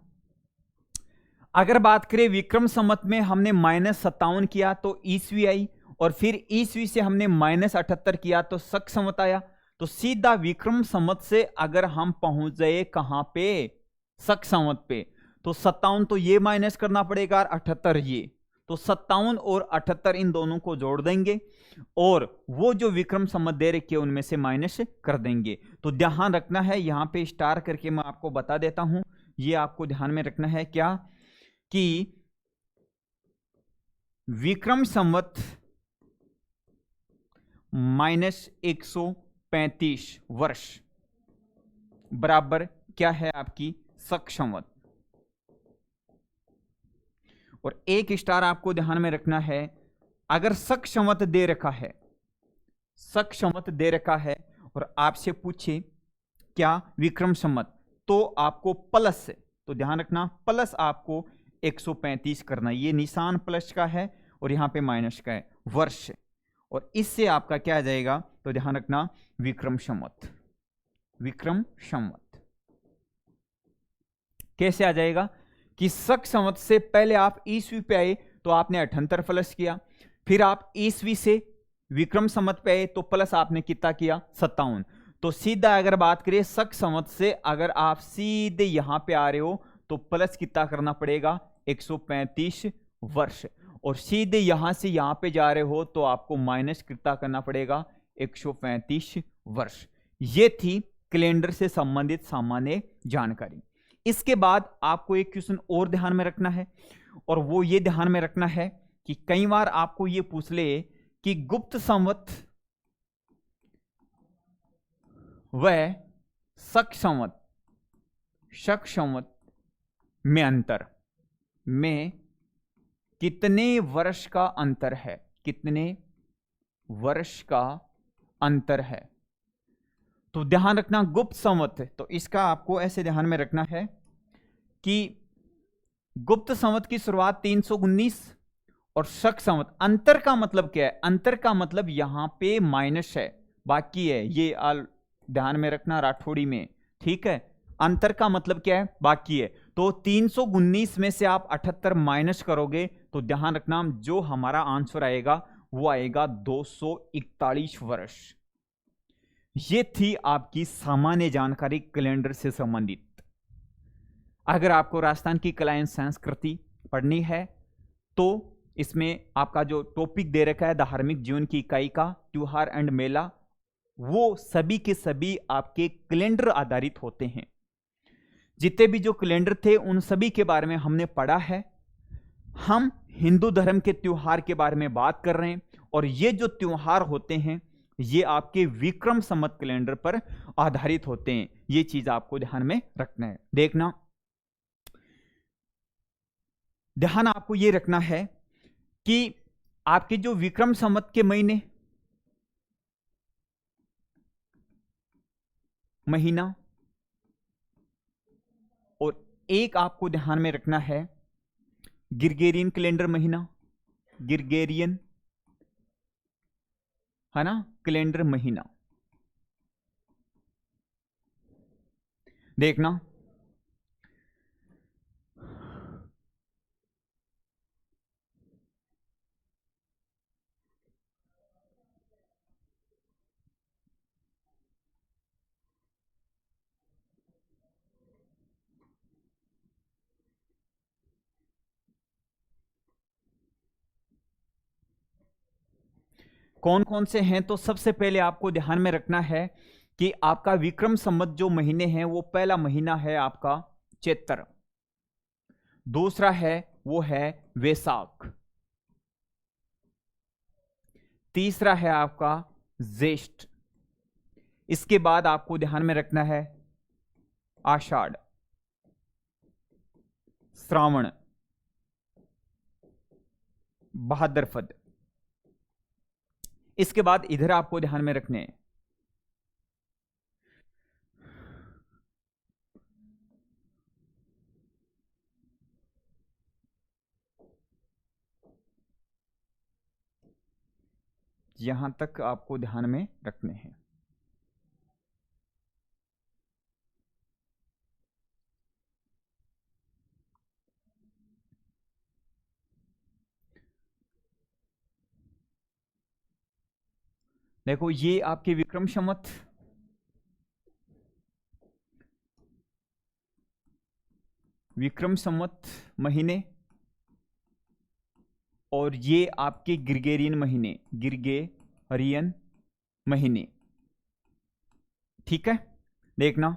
अगर बात करें विक्रम संवत में हमने -57 किया तो ईस्वी आई, और फिर ईस्वी से हमने -78 किया तो शक संवत आया। तो सीधा विक्रम संवत से अगर हम पहुंच गए कहां पे शक संवत पे, तो 57 तो ये माइनस करना पड़ेगा और 78 ये, तो 57 और 78 इन दोनों को जोड़ देंगे और वो जो विक्रम संवत दे रखे उनमें से माइनस कर देंगे। तो ध्यान रखना है, यहां पे स्टार करके मैं आपको बता देता हूं, ये आपको ध्यान में रखना है क्या कि विक्रम संवत -135 वर्ष बराबर क्या है आपकी शक संवत। और एक स्टार आपको ध्यान में रखना है, अगर शक संवत दे रखा है और आपसे पूछे क्या विक्रम संवत, तो आपको प्लस है, तो ध्यान रखना प्लस आपको 135 करना, ये निशान प्लस का है और यहां पे माइनस का है वर्ष, और इससे आपका क्या आ जाएगा, तो ध्यान रखना विक्रम संवत कैसे आ जाएगा कि शक संवत से पहले आप ईस्वी पे आए तो आपने 78 प्लस किया, फिर आप ईस्वी से विक्रम संवत पे आए तो प्लस आपने कितना किया 57। तो सीधा अगर बात करें शक संवत से अगर आप सीधे यहां पे आ रहे हो तो प्लस कितना करना पड़ेगा 135 वर्ष, और सीधे यहां से यहां पे जा रहे हो तो आपको माइनस कितना करना पड़ेगा 135 वर्ष। ये थी कैलेंडर से संबंधित सामान्य जानकारी। इसके बाद आपको एक क्वेश्चन और ध्यान में रखना है, और वो ये ध्यान में रखना है कि कई बार आपको ये पूछ ले कि गुप्त संवत व शक संवत में अंतर में कितने वर्ष का अंतर है, तो ध्यान रखना गुप्त संवत, तो इसका आपको ऐसे ध्यान में रखना है कि गुप्त संवत की शुरुआत 319 और शक संवत, अंतर का मतलब क्या है, अंतर का मतलब यहां पे माइनस है बाकी है, ये ध्यान में रखना राठौड़ी में, ठीक है, अंतर का मतलब क्या है बाकी है। तो 319 में से आप 78 माइनस करोगे तो ध्यान रखना जो हमारा आंसर आएगा वो आएगा 241 वर्ष। ये थी आपकी सामान्य जानकारी कैलेंडर से संबंधित। अगर आपको राजस्थान की कला एवं संस्कृति पढ़नी है तो इसमें आपका जो टॉपिक दे रखा है धार्मिक जीवन की इकाई का त्योहार एंड मेला, वो सभी के सभी आपके कैलेंडर आधारित होते हैं। जितने भी जो कैलेंडर थे उन सभी के बारे में हमने पढ़ा है। हम हिंदू धर्म के त्योहार के बारे में बात कर रहे हैं, और ये जो त्योहार होते हैं ये आपके विक्रम संवत कैलेंडर पर आधारित होते हैं। ये चीज आपको ध्यान में रखना है। देखना, ध्यान आपको ये रखना है कि आपके जो विक्रम संवत के महीना और एक आपको ध्यान में रखना है ग्रिगोरियन कैलेंडर महीना, ग्रिगोरियन है ना कैलेंडर महीना। देखना, कौन कौन से हैं, तो सबसे पहले आपको ध्यान में रखना है कि आपका विक्रम संवत जो महीने हैं वो पहला महीना है आपका चैत्र, दूसरा है वो है वैशाख, तीसरा है आपका ज्येष्ठ, इसके बाद आपको ध्यान में रखना है आषाढ़, श्रावण, भाद्रपद, इसके बाद इधर आपको ध्यान में रखने हैं यहां तक आपको ध्यान में रखने हैं। देखो, ये आपके विक्रम संवत, विक्रम संवत महीने, और ये आपके ग्रिगोरियन महीने, ग्रिगोरियन महीने। ठीक है, देखना,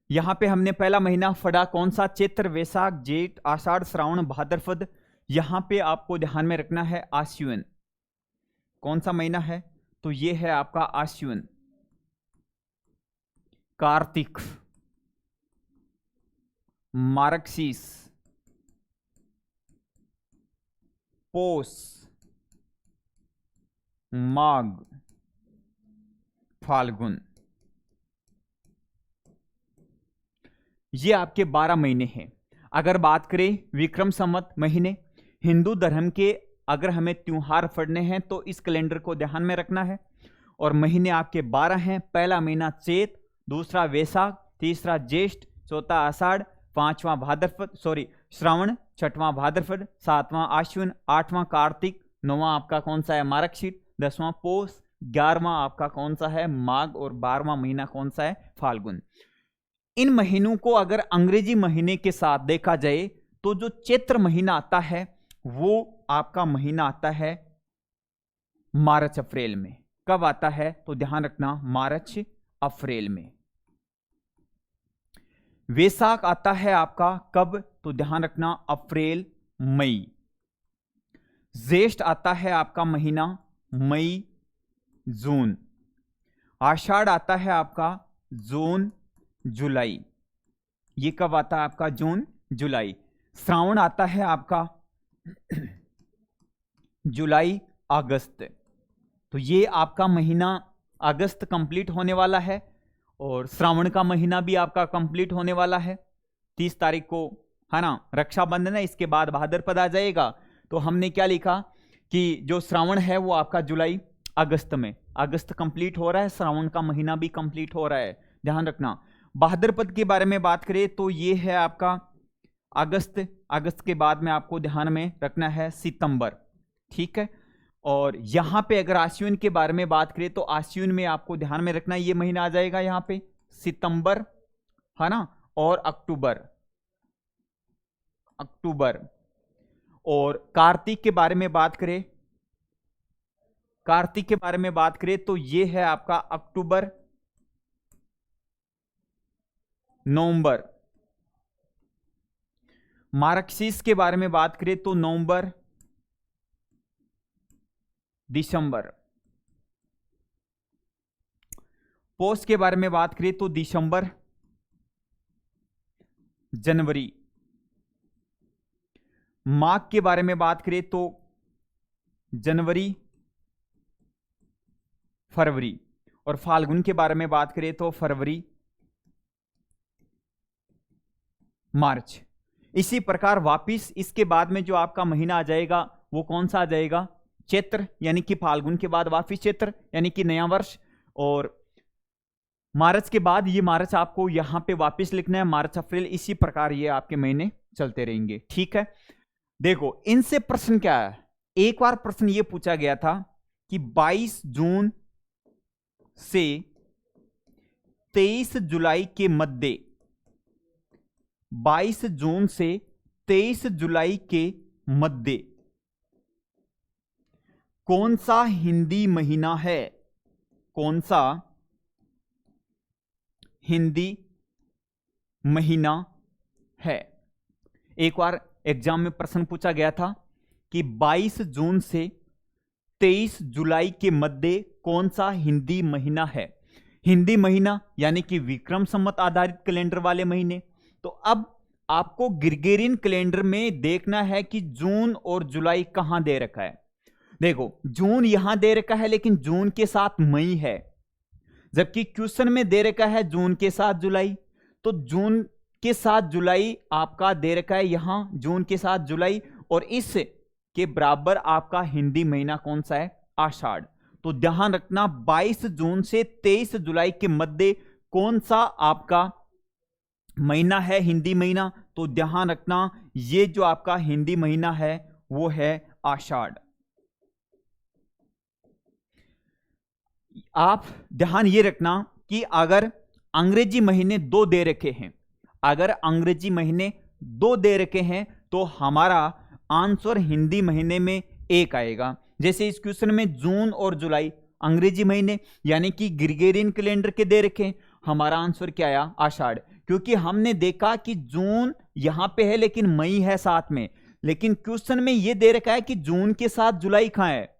यहां पे हमने पहला महीना पढ़ा कौन सा, चैत्र, वैशाख, जेठ, आषाढ़, श्रावण, भाद्रपद। यहां पे आपको ध्यान में रखना है आश्विन। कौन सा महीना है, तो ये है आपका आश्विन, कार्तिक, मार्गशीर्ष, पौष, माघ, फाल्गुन। ये आपके 12 महीने हैं। अगर बात करें विक्रम संवत महीने, हिंदू धर्म के अगर हमें त्योहार पढ़ने हैं तो इस कैलेंडर को ध्यान में रखना है। और महीने आपके 12 हैं। पहला महीना चैत, दूसरा वैशाख, तीसरा ज्येष्ठ, चौथा आषाढ़, पांचवां भाद्रपद श्रावण, छठवां भाद्रपद, सातवां आश्विन, आठवां कार्तिक, नौवां आपका कौन सा है मार्गशीर्ष, 10वां पौष, 11वां आपका कौन सा है माघ, और 12वां महीना कौन सा है फाल्गुन। इन महीनों को अगर अंग्रेजी महीने के साथ देखा जाए तो जो चैत्र महीना आता है वो आपका महीना आता है मार्च अप्रैल में। कब आता है, तो ध्यान रखना मार्च अप्रैल में। वैशाख आता है आपका कब, तो ध्यान रखना अप्रैल मई। ज्येष्ठ आता है आपका महीना मई जून। आषाढ़ आता है आपका जून जुलाई। ये कब आता है आपका, जून जुलाई। श्रावण आता है आपका जुलाई अगस्त। तो ये आपका महीना अगस्त कंप्लीट होने वाला है, और श्रावण का महीना भी आपका कंप्लीट होने वाला है 30 तारीख को, है ना। रक्षाबंधन है, इसके बाद भाद्रपद आ जाएगा। तो हमने क्या लिखा कि जो श्रावण है वो आपका जुलाई अगस्त में, अगस्त कंप्लीट हो रहा है, श्रावण का महीना भी कंप्लीट हो रहा है, ध्यान रखना। भाद्रपद के बारे में बात करें तो ये है आपका अगस्त। अगस्त के बाद में आपको ध्यान में रखना है सितंबर, ठीक है। और यहां पे अगर आश्विन के बारे में बात करें तो आश्विन में आपको ध्यान में रखना ये महीना आ जाएगा यहां पे सितंबर, है ना, और अक्टूबर। और कार्तिक के बारे में बात करें, कार्तिक के बारे में बात करें तो ये है आपका अक्टूबर नवंबर। मार्क्सिस के बारे में बात करें तो नवंबर दिसंबर। पोस्ट के बारे में बात करें तो दिसंबर जनवरी। माघ के बारे में बात करें तो जनवरी फरवरी। और फाल्गुन के बारे में बात करें तो फरवरी मार्च। इसी प्रकार वापिस इसके बाद में जो आपका महीना आ जाएगा वो कौन सा आ जाएगा? चैत्र, यानी कि फाल्गुन के बाद वापिस चैत्र यानी कि नया वर्ष। और मार्च के बाद ये मार्च आपको यहां पे वापिस लिखना है, मार्च अप्रैल। इसी प्रकार ये आपके महीने चलते रहेंगे। ठीक है, देखो इनसे प्रश्न क्या है, एक बार प्रश्न ये पूछा गया था कि 22 जून से 23 जुलाई के मध्य, 22 जून से 23 जुलाई के मध्य कौन सा हिंदी महीना है? कौन सा हिंदी महीना है? एक बार एग्जाम में प्रश्न पूछा गया था कि 22 जून से 23 जुलाई के मध्य कौन सा हिंदी महीना है? हिंदी महीना यानी कि विक्रम संवत आधारित कैलेंडर वाले महीने। तो अब आपको ग्रेगोरियन कैलेंडर में देखना है कि जून और जुलाई कहां दे रखा है। देखो जून यहां दे रखा है लेकिन जून के साथ मई है, जबकि क्वेश्चन में दे रखा है जून के साथ जुलाई। तो जून के साथ जुलाई आपका दे रखा है यहां, जून के साथ जुलाई, और इस के बराबर आपका हिंदी महीना कौन सा है? आषाढ़। तो ध्यान रखना 22 जून से 23 जुलाई के मध्य कौन सा आपका महीना है हिंदी महीना? तो ध्यान रखना ये जो आपका हिंदी महीना है वो है आषाढ़। आप ध्यान ये रखना कि अगर अंग्रेजी महीने 2 दे रखे हैं, अगर अंग्रेजी महीने 2 दे रखे हैं तो हमारा आंसर हिंदी महीने में 1 आएगा। जैसे इस क्वेश्चन में जून और जुलाई अंग्रेजी महीने यानी कि ग्रेगोरियन कैलेंडर के दे रखे, हमारा आंसर क्या आया? आषाढ़। क्योंकि हमने देखा कि जून यहां पे है लेकिन मई है साथ में, लेकिन क्वेश्चन में यह दे रखा है कि जून के साथ जुलाई कहां है।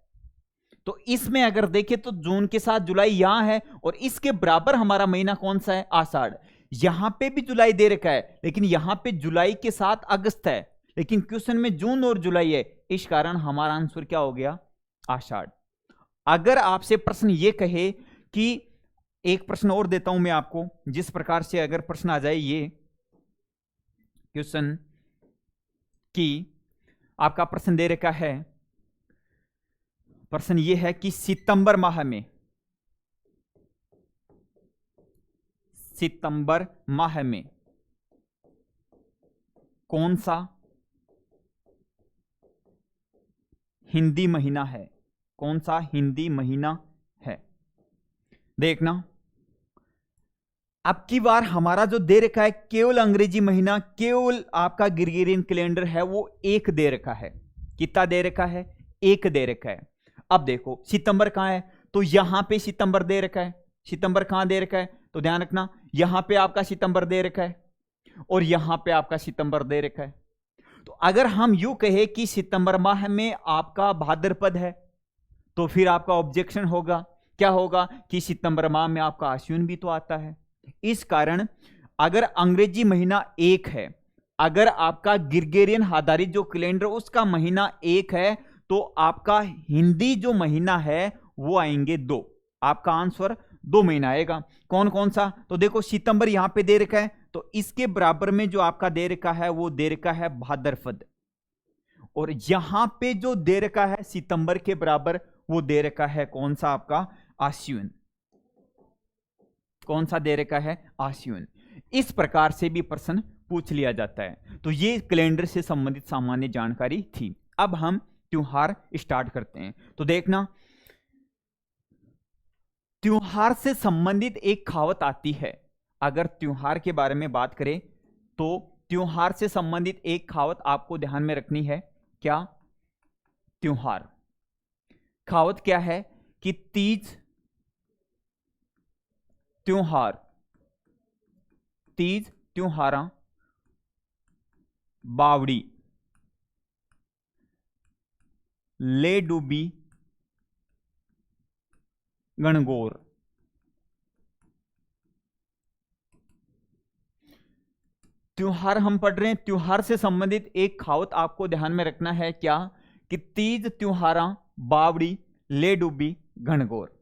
तो इसमें अगर देखें तो जून के साथ जुलाई यहां है और इसके बराबर हमारा महीना कौन सा है? आषाढ़। यहां पे भी जुलाई दे रखा है लेकिन यहां पे जुलाई के साथ अगस्त है, लेकिन क्वेश्चन में जून और जुलाई है, इस कारण हमारा आंसर क्या हो गया? आषाढ़। अगर आपसे प्रश्न ये कहे कि एक प्रश्न और देता हूं मैं आपको, जिस प्रकार से अगर प्रश्न आ जाए ये क्वेश्चन की आपका प्रश्न दे रखा है, प्रश्न ये है कि सितंबर माह में कौन सा हिंदी महीना है? कौन सा हिंदी महीना है? देखना अब की बार हमारा जो दे रखा है केवल अंग्रेजी महीना, केवल आपका ग्रेगोरियन कैलेंडर है वो 1 दे रखा है। कितना दे रखा है? 1 दे रखा है। अब देखो सितंबर कहां है? तो यहां पे सितंबर दे रखा है। सितंबर कहां दे रखा है? तो ध्यान रखना यहां पे आपका सितंबर दे रखा है और यहां पे आपका सितंबर दे रखा है। तो अगर हम यूं कहे कि सितंबर माह में आपका भाद्रपद है तो फिर आपका ऑब्जेक्शन होगा, क्या होगा कि सितंबर माह में आपका आश्विन भी तो आता है। इस कारण अगर अंग्रेजी महीना 1 है, अगर आपका ग्रेगोरियन आधारित जो कैलेंडर उसका महीना 1 है, तो आपका हिंदी जो महीना है वो आएंगे 2। आपका आंसर 2 महीना आएगा। कौन कौन सा? तो देखो सितंबर यहां पे दे रखा है, तो इसके बराबर में जो आपका दे रखा है वो दे रखा है भाद्रपद, और यहां पे जो दे रखा है सितंबर के बराबर वो दे रखा है कौन सा? आपका आश्विन। कौन सा दे रखा है? आश्विन। इस प्रकार से भी प्रश्न पूछ लिया जाता है। तो ये कैलेंडर से संबंधित सामान्य जानकारी थी। अब हम त्योहार स्टार्ट करते हैं। तो देखना त्योहार से संबंधित एक कहावत आती है। अगर त्योहार के बारे में बात करें तो त्योहार से संबंधित एक कहावत आपको ध्यान में रखनी है। क्या? त्योहार। कहावत क्या है कि तीज त्योहार, तीज त्योहारा बावड़ी ले डूबी गणगौर। त्योहार हम पढ़ रहे हैं, त्योहार से संबंधित एक खावत आपको ध्यान में रखना है, क्या कि तीज त्योहारा बावड़ी ले डूबी गणगौर।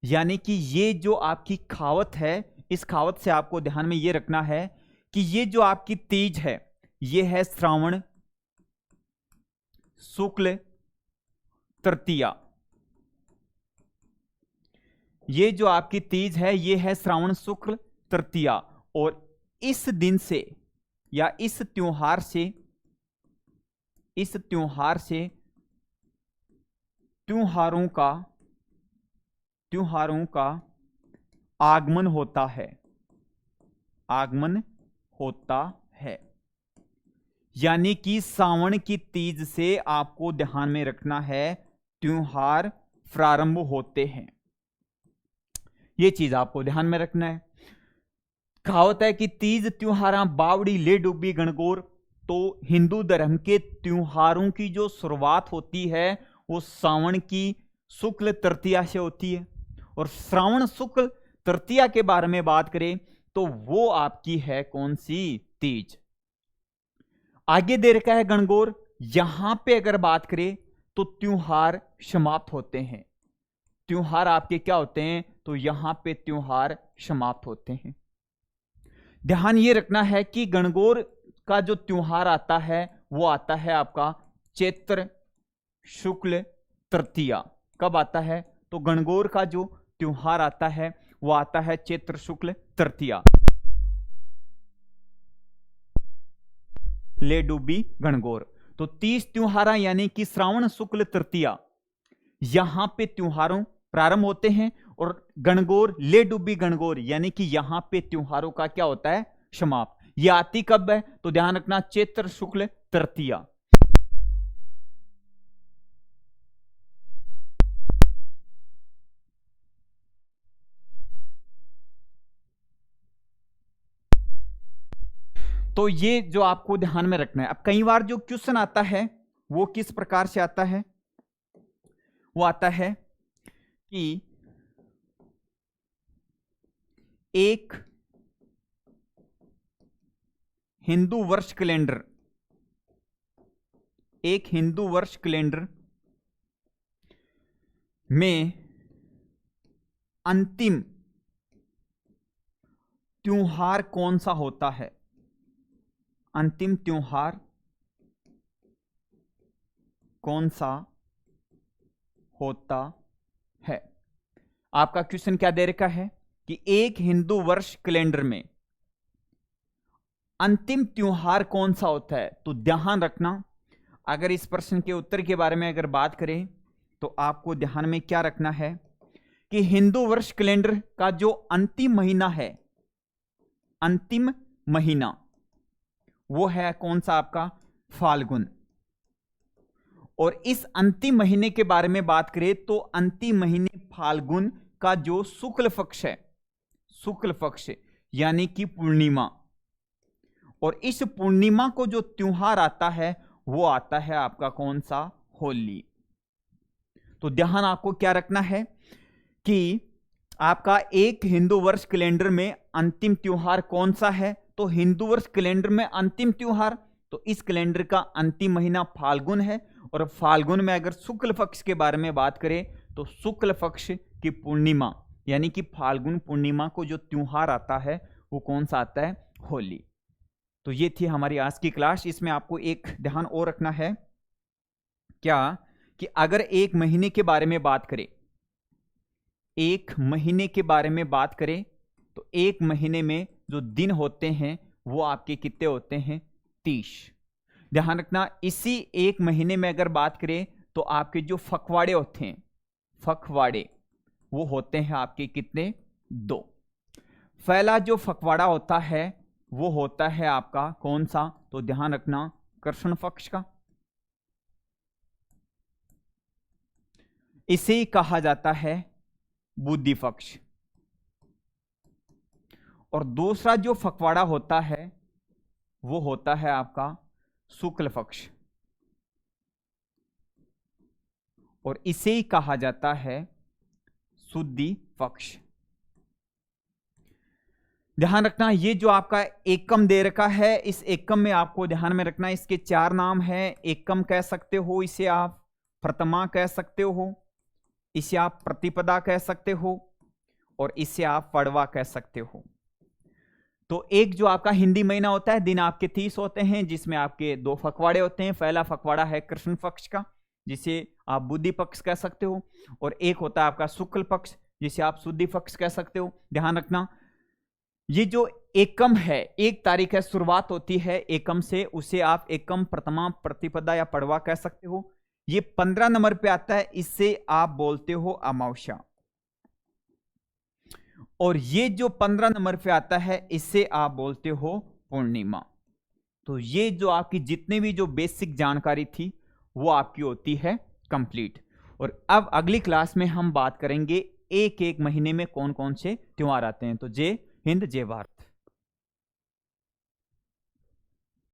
यानी कि ये जो आपकी खावत है, इस खावत से आपको ध्यान में ये रखना है कि ये जो आपकी तीज है ये है श्रावण शुक्ल तृतीया। ये जो आपकी तीज है ये है श्रावण शुक्ल तृतीया, और इस दिन से या इस त्योहार से त्योहारों का आगमन होता है। यानी कि सावन की तीज से आपको ध्यान में रखना है त्योहार प्रारंभ होते हैं, ये चीज आपको ध्यान में रखना है। कहावत है कि तीज त्योहारा बावड़ी ले डूबी गणगौर। तो हिंदू धर्म के त्योहारों की जो शुरुआत होती है वो सावन की शुक्ल तृतीया से होती है, और श्रावण शुक्ल तृतीया के बारे में बात करें तो वो आपकी है कौन सी, तीज। आगे दे रखा है गणगौर। यहां पे अगर बात करें तो त्योहार समाप्त होते हैं। त्योहार आपके क्या होते हैं, तो यहां पे त्योहार समाप्त होते हैं। ध्यान ये रखना है कि गणगौर का जो त्योहार आता है वो आता है आपका चैत्र शुक्ल तृतीया। कब आता है, तो गणगौर का जो त्योहार आता है वो आता है चैत्र शुक्ल तृतीया, ले डूबी गणगौर। तो तीज त्योहारा यानी कि श्रावण शुक्ल तृतीया, यहां पे त्योहारों प्रारंभ होते हैं, और गणगौर ले डूबी गणगौर यानी कि यहां पे त्योहारों का क्या होता है, समाप्त। ये आती कब है, तो ध्यान रखना चैत्र शुक्ल तृतीया। तो ये जो आपको ध्यान में रखना है। अब कई बार जो क्वेश्चन आता है वो किस प्रकार से आता है, वो आता है कि एक हिंदू वर्ष कैलेंडर में अंतिम त्योहार कौन सा होता है, अंतिम त्योहार कौन सा होता है। आपका क्वेश्चन क्या दे रखा है कि एक हिंदू वर्ष कैलेंडर में अंतिम त्योहार कौन सा होता है। तो ध्यान रखना, अगर इस प्रश्न के उत्तर के बारे में अगर बात करें तो आपको ध्यान में क्या रखना है कि हिंदू वर्ष कैलेंडर का जो अंतिम महीना है, अंतिम महीना वो है कौन सा आपका, फाल्गुन। और इस अंतिम महीने के बारे में बात करें तो अंतिम महीने फाल्गुन का जो शुक्ल पक्ष है, शुक्ल पक्ष यानी कि पूर्णिमा, और इस पूर्णिमा को जो त्योहार आता है वो आता है आपका कौन सा, होली। तो ध्यान आपको क्या रखना है कि आपका एक हिंदू वर्ष कैलेंडर में अंतिम त्योहार कौन सा है, तो हिंदू वर्ष कैलेंडर में अंतिम त्योहार, तो इस कैलेंडर का अंतिम महीना फाल्गुन है, और फाल्गुन में अगर शुक्ल पक्ष के बारे में बात करें तो शुक्ल पक्ष की पूर्णिमा यानी कि फाल्गुन पूर्णिमा को जो त्योहार आता है वो कौन सा आता है, होली। तो ये थी हमारी आज की क्लास। इसमें आपको एक ध्यान और रखना है क्या कि अगर एक महीने के बारे में बात करें, एक महीने के बारे में बात करें तो एक महीने में जो दिन होते हैं वो आपके कितने होते हैं, 30। ध्यान रखना, इसी एक महीने में अगर बात करें तो आपके जो फकवाड़े होते हैं, फकवाड़े वो होते हैं आपके कितने, 2। पहला जो फकवाड़ा होता है वो होता है आपका कौन सा, तो ध्यान रखना कृष्ण पक्ष का, इसे कहा जाता है बुद्धि पक्ष। और दूसरा जो फकवाड़ा होता है वो होता है आपका शुक्ल पक्ष, और इसे ही कहा जाता है शुद्धि पक्ष। ध्यान रखना, ये जो आपका एकम दे रखा है, इस एकम में आपको ध्यान में रखना, इसके 4 नाम है। एकम कह सकते हो, इसे आप प्रथमा कह सकते हो, इसे आप प्रतिपदा कह सकते हो, और इसे आप पड़वा कह सकते हो। तो एक जो आपका हिंदी महीना होता है, दिन आपके 30 होते हैं, जिसमें आपके 2 फकवाड़े होते हैं। पहला फकवाड़ा है कृष्ण पक्ष का, जिसे आप बुद्धि पक्ष कह सकते हो, और एक होता है आपका शुक्ल पक्ष, जिसे आप शुद्धि पक्ष कह सकते हो। ध्यान रखना, ये जो एकम है, 1 तारीख है, शुरुआत होती है एकम से, उसे आप एकम, प्रथमा, प्रतिपदा या पड़वा कह सकते हो। ये 15 नंबर पे आता है, इससे आप बोलते हो अमावस्या। और ये जो 15 नंबर पे आता है, इससे आप बोलते हो पूर्णिमा। तो ये जो आपकी जितने भी जो बेसिक जानकारी थी वो आपकी होती है कंप्लीट। और अब अगली क्लास में हम बात करेंगे एक एक महीने में कौन कौन से त्योहार आते हैं। तो जय हिंद, जय भारत।